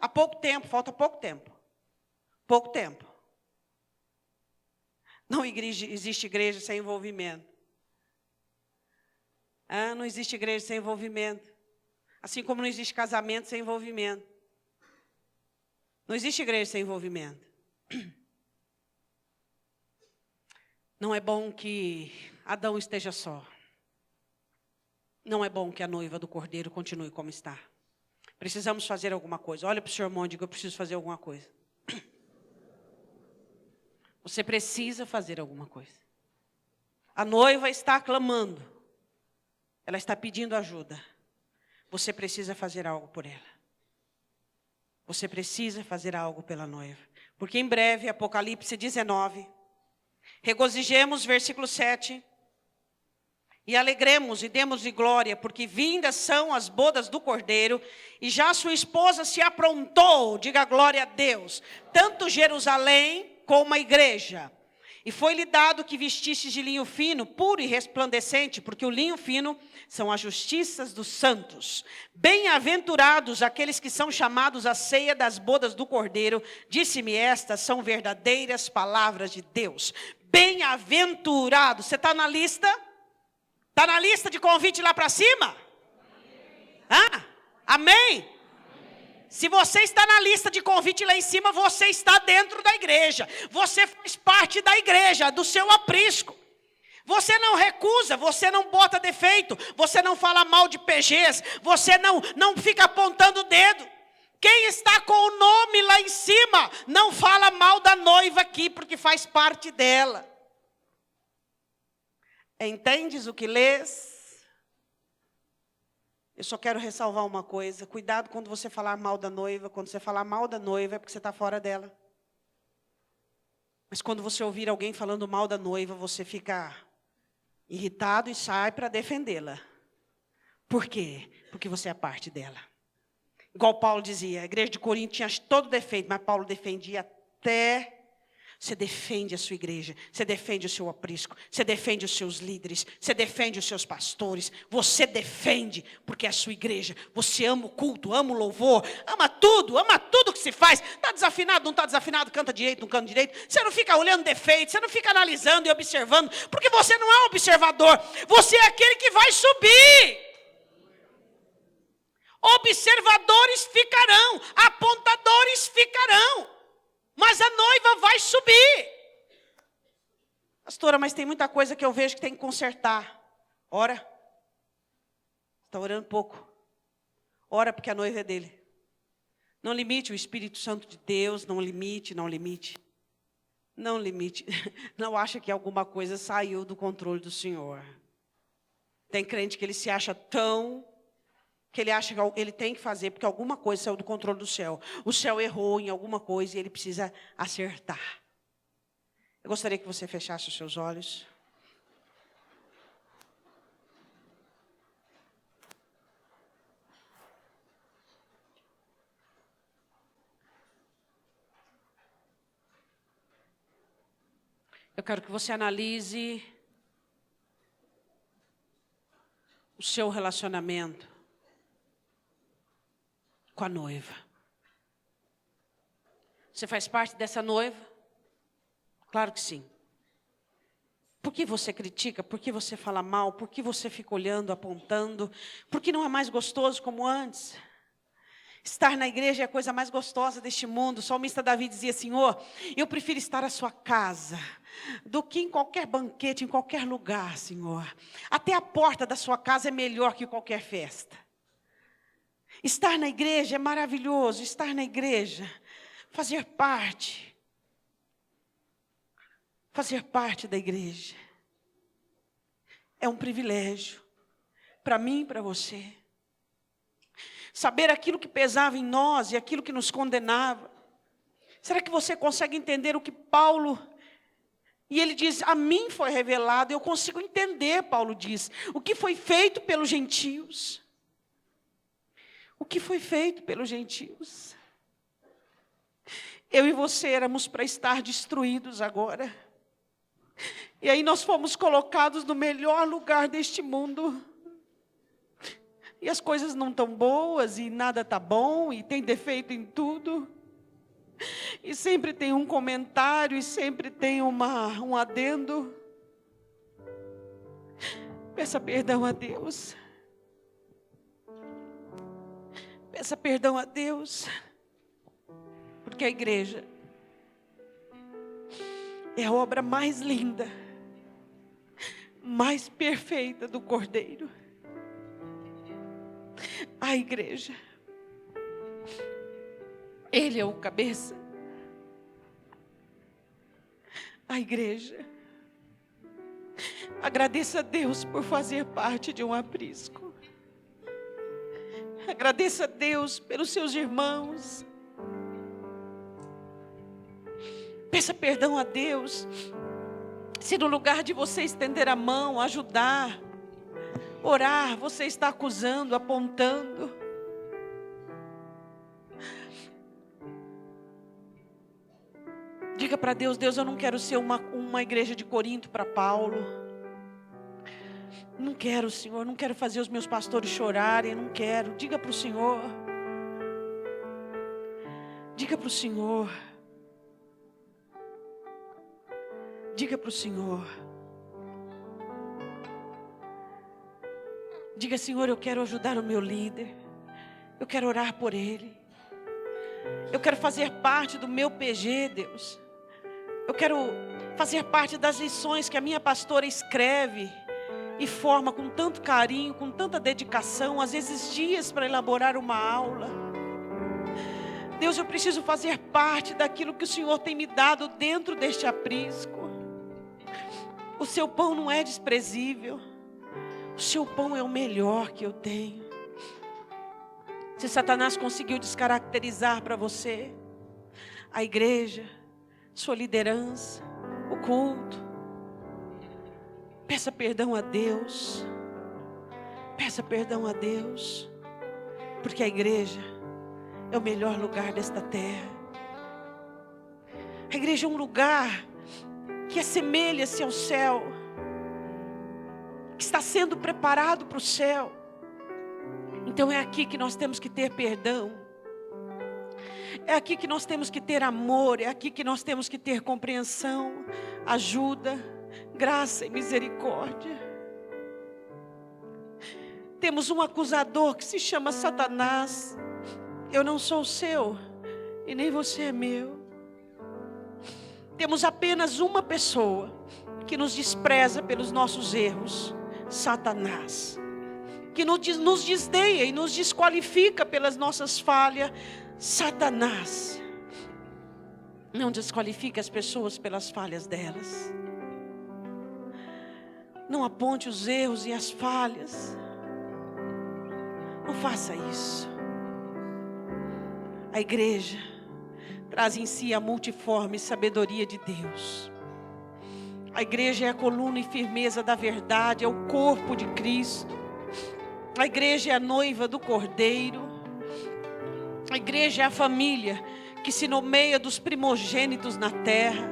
Há pouco tempo, falta pouco tempo. Pouco tempo. Não existe igreja sem envolvimento. Não existe igreja sem envolvimento. Assim como não existe casamento sem envolvimento. Não existe igreja sem envolvimento. Não é bom que Adão esteja só. Não é bom que a noiva do Cordeiro continue como está. Precisamos fazer alguma coisa. Olha para o seu irmão e diga, eu preciso fazer alguma coisa. Você precisa fazer alguma coisa. A noiva está clamando. Ela está pedindo ajuda. Você precisa fazer algo por ela. Você precisa fazer algo pela noiva. Porque em breve, Apocalipse 19, regozijemos, versículo 7. E alegremos e demos-lhe glória, porque vindas são as bodas do Cordeiro, e já sua esposa se aprontou, diga glória a Deus. Tanto Jerusalém como a igreja. E foi-lhe dado que vestistes de linho fino, puro e resplandecente, porque o linho fino são as justiças dos santos. Bem-aventurados aqueles que são chamados à ceia das bodas do Cordeiro. Disse-me estas, são verdadeiras palavras de Deus. Bem-aventurados. Você está na lista? Está na lista de convite lá para cima? Amém? Se você está na lista de convite lá em cima, você está dentro da igreja. Você faz parte da igreja, do seu aprisco. Você não recusa, você não bota defeito, você não fala mal de PGs, você não fica apontando o dedo. Quem está com o nome lá em cima, não fala mal da noiva aqui, porque faz parte dela. Entendes o que lês? Eu só quero ressalvar uma coisa. Cuidado quando você falar mal da noiva. Quando você falar mal da noiva é porque você está fora dela. Mas quando você ouvir alguém falando mal da noiva, você fica irritado e sai para defendê-la. Por quê? Porque você é parte dela. Igual Paulo dizia, a igreja de Corinto tinha todo defeito, mas Paulo defendia até... Você defende a sua igreja, você defende o seu aprisco, você defende os seus líderes, você defende os seus pastores, você defende, porque é a sua igreja. Você ama o culto, ama o louvor, ama tudo que se faz. Está desafinado, não está desafinado, canta direito, não canta direito. Você não fica olhando defeitos, você não fica analisando e observando, porque você não é um observador, você é aquele que vai subir. Observadores ficarão, apontadores ficarão, mas a noiva vai subir. Pastora, mas tem muita coisa que eu vejo que tem que consertar. Ora. Está orando pouco. Ora, porque a noiva é dele. Não limite o Espírito Santo de Deus, não limite. Não limite. Não acha que alguma coisa saiu do controle do Senhor. Tem crente que ele se acha tão... que ele acha que ele tem que fazer, porque alguma coisa saiu do controle do céu. O céu errou em alguma coisa e ele precisa acertar. Eu gostaria que você fechasse os seus olhos. Eu quero que você analise o seu relacionamento com a noiva. Você faz parte dessa noiva? Claro que sim. Por que você critica? Por que você fala mal? Por que você fica olhando, apontando? Por que não é mais gostoso como antes? Estar na igreja é a coisa mais gostosa deste mundo. O salmista Davi dizia: Senhor, eu prefiro estar à sua casa do que em qualquer banquete, em qualquer lugar, Senhor. Até a porta da sua casa é melhor que qualquer festa. Estar na igreja é maravilhoso. Estar na igreja, fazer parte da igreja é um privilégio para mim e para você. Saber aquilo que pesava em nós e aquilo que nos condenava. Será que você consegue entender o que Paulo... E ele diz, a mim foi revelado, eu consigo entender, Paulo diz, o que foi feito pelos gentios. O que foi feito pelos gentios. Eu e você éramos para estar destruídos agora. E aí nós fomos colocados no melhor lugar deste mundo. E as coisas não estão boas, e nada está bom, e tem defeito em tudo. E sempre tem um comentário, e sempre tem um adendo. Peça perdão a Deus. Peça perdão a Deus. Porque a igreja é a obra mais linda, mais perfeita do Cordeiro. A igreja, Ele é o cabeça. A igreja, agradeça a Deus por fazer parte de um aprisco. Agradeça a Deus pelos seus irmãos. Peça perdão a Deus, se no lugar de você estender a mão, ajudar, orar, você está acusando, apontando. Diga para Deus, Deus, eu não quero ser uma igreja de Corinto para Paulo. Não quero, Senhor, não quero fazer os meus pastores chorarem, não quero. Diga para o Senhor. Diga para o Senhor. Diga para o Senhor. Diga, Senhor, eu quero ajudar o meu líder. Eu quero orar por ele. Eu quero fazer parte do meu PG, Deus. Eu quero fazer parte das lições que a minha pastora escreve e forma com tanto carinho, com tanta dedicação, às vezes dias para elaborar uma aula. Deus, eu preciso fazer parte daquilo que o Senhor tem me dado dentro deste aprisco. O seu pão não é desprezível. O seu pão é o melhor que eu tenho. Se Satanás conseguiu descaracterizar para você a igreja, sua liderança, o culto, peça perdão a Deus. Peça perdão a Deus. Porque a igreja é o melhor lugar desta terra. A igreja é um lugar que assemelha-se ao céu, que está sendo preparado para o céu. Então é aqui que nós temos que ter perdão. É aqui que nós temos que ter amor. É aqui que nós temos que ter compreensão, ajuda, graça e misericórdia. Temos um acusador que se chama Satanás. Eu não sou seu e nem você é meu. Temos apenas uma pessoa que nos despreza pelos nossos erros, Satanás. Que nos desdenha e nos desqualifica pelas nossas falhas, Satanás. Não desqualifique as pessoas pelas falhas delas. Não aponte os erros e as falhas. Não faça isso. A igreja traz em si a multiforme sabedoria de Deus. A igreja é a coluna e firmeza da verdade, é o corpo de Cristo. A igreja é a noiva do Cordeiro. A igreja é a família que se nomeia dos primogênitos na terra.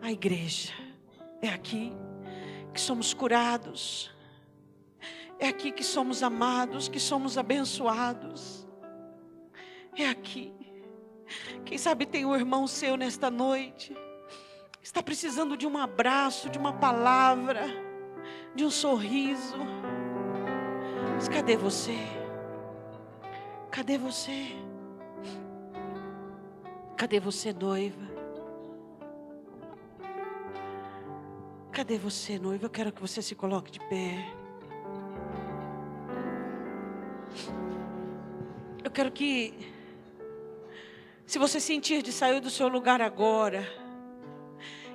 A igreja é aqui que somos curados. É aqui que somos amados, que somos abençoados. É aqui. Quem sabe tem um irmão seu nesta noite, está precisando de um abraço, de uma palavra, de um sorriso. Mas cadê você? Cadê você? Cadê você, noiva? Cadê você, noiva? Eu quero que você se coloque de pé. Eu quero que, se você sentir de sair do seu lugar agora,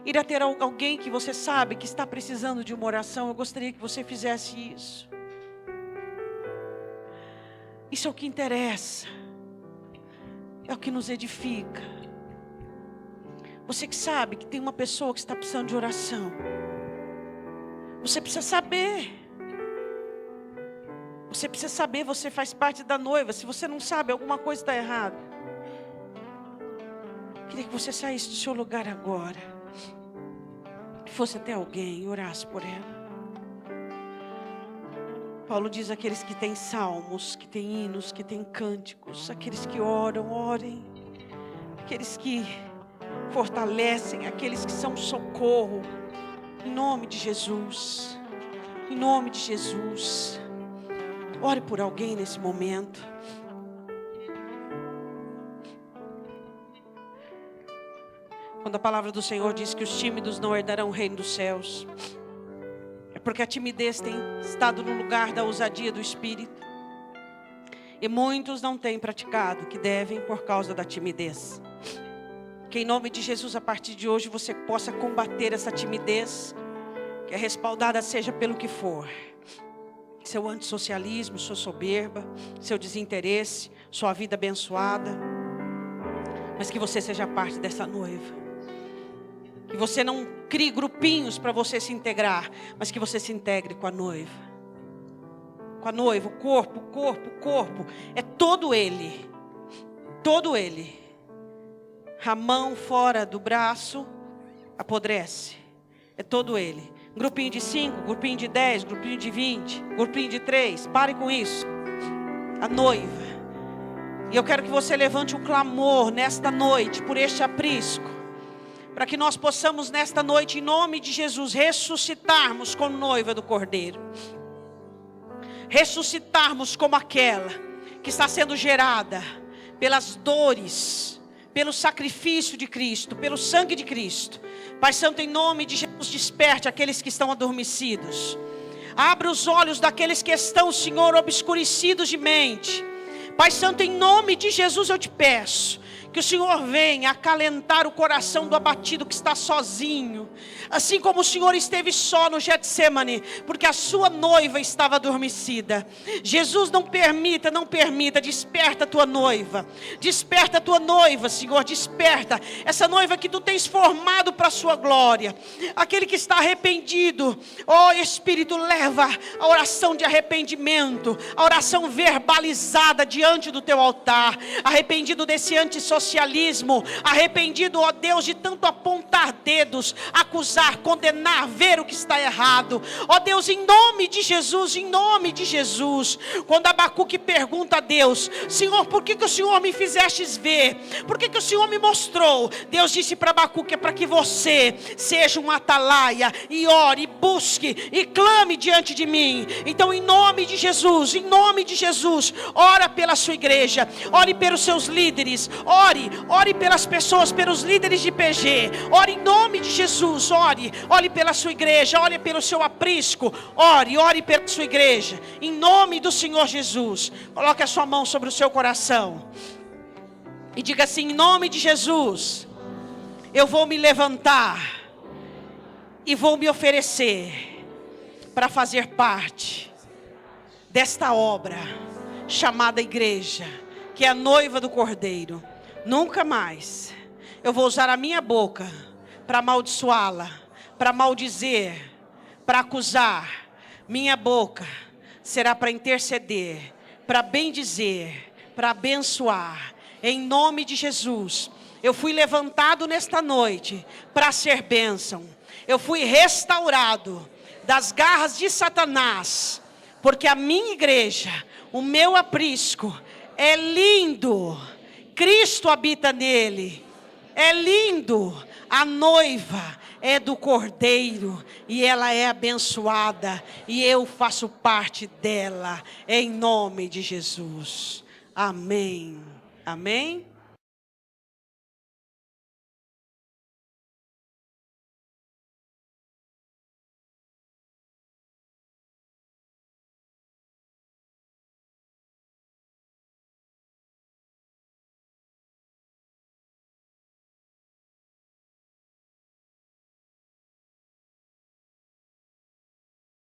ir a ter alguém que você sabe que está precisando de uma oração, eu gostaria que você fizesse isso. Isso é o que interessa. É o que nos edifica. Você que sabe que tem uma pessoa que está precisando de oração, você precisa saber. Você precisa saber, você faz parte da noiva. Se você não sabe, alguma coisa está errada. Queria que você saísse do seu lugar agora, que fosse até alguém e orasse por ela. Paulo diz: aqueles que têm salmos, que têm hinos, que têm cânticos, aqueles que oram, orem. Aqueles que fortalecem, aqueles que são socorro. Em nome de Jesus. Em nome de Jesus. Ore por alguém nesse momento. Quando a palavra do Senhor diz que os tímidos não herdarão o reino dos céus, é porque a timidez tem estado no lugar da ousadia do Espírito. E muitos não têm praticado o que devem por causa da timidez. Que em nome de Jesus, a partir de hoje, você possa combater essa timidez, que é respaldada seja pelo que for. Seu antissocialismo, sua soberba, seu desinteresse, sua vida abençoada. Mas que você seja parte dessa noiva. Que você não crie grupinhos para você se integrar, mas que você se integre com a noiva. Com a noiva, o corpo. É todo ele. Todo ele. A mão fora do braço apodrece. É todo ele. Grupinho de 5, grupinho de 10, grupinho de 20, grupinho de 3. Pare com isso. A noiva. E eu quero que você levante um clamor nesta noite por este aprisco, para que nós possamos nesta noite, em nome de Jesus, ressuscitarmos como noiva do Cordeiro. Ressuscitarmos como aquela que está sendo gerada pelas dores, pelo sacrifício de Cristo, pelo sangue de Cristo. Pai Santo, em nome de Jesus, desperte aqueles que estão adormecidos. Abra os olhos daqueles que estão, Senhor, obscurecidos de mente. Pai Santo, em nome de Jesus eu te peço que o Senhor venha acalentar o coração do abatido que está sozinho, assim como o Senhor esteve só no Getsemane, porque a sua noiva estava adormecida. Jesus, não permita, desperta a tua noiva, Senhor, desperta essa noiva que tu tens formado para a sua glória. Aquele que está arrependido, ó Espírito, leva a oração de arrependimento, a oração verbalizada diante do teu altar, arrependido desse antissocialismo, socialismo, arrependido, ó Deus, de tanto apontar dedos, acusar, condenar, ver o que está errado. Ó Deus, em nome de Jesus, em nome de Jesus. Quando Abacuque pergunta a Deus: Senhor, por que o Senhor me fizestes ver? Por que o Senhor me mostrou? Deus disse para Abacuque: é para que você seja um atalaia e ore, e busque e clame diante de mim. Então, em nome de Jesus, ora pela sua igreja, ore pelos seus líderes, ore pelas pessoas, pelos líderes de PG, ore em nome de Jesus, ore pela sua igreja, ore pelo seu aprisco, ore pela sua igreja, em nome do Senhor Jesus. Coloque a sua mão sobre o seu coração e diga assim: em nome de Jesus, eu vou me levantar e vou me oferecer para fazer parte desta obra chamada igreja, que é a noiva do Cordeiro. Nunca mais eu vou usar a minha boca para amaldiçoá-la, para maldizer, para acusar. Minha boca será para interceder, para bendizer, para abençoar. Em nome de Jesus, eu fui levantado nesta noite para ser bênção. Eu fui restaurado das garras de Satanás, porque a minha igreja, o meu aprisco, é lindo. Cristo habita nele. É lindo. A noiva é do Cordeiro e ela é abençoada, e eu faço parte dela, em nome de Jesus. Amém. Amém.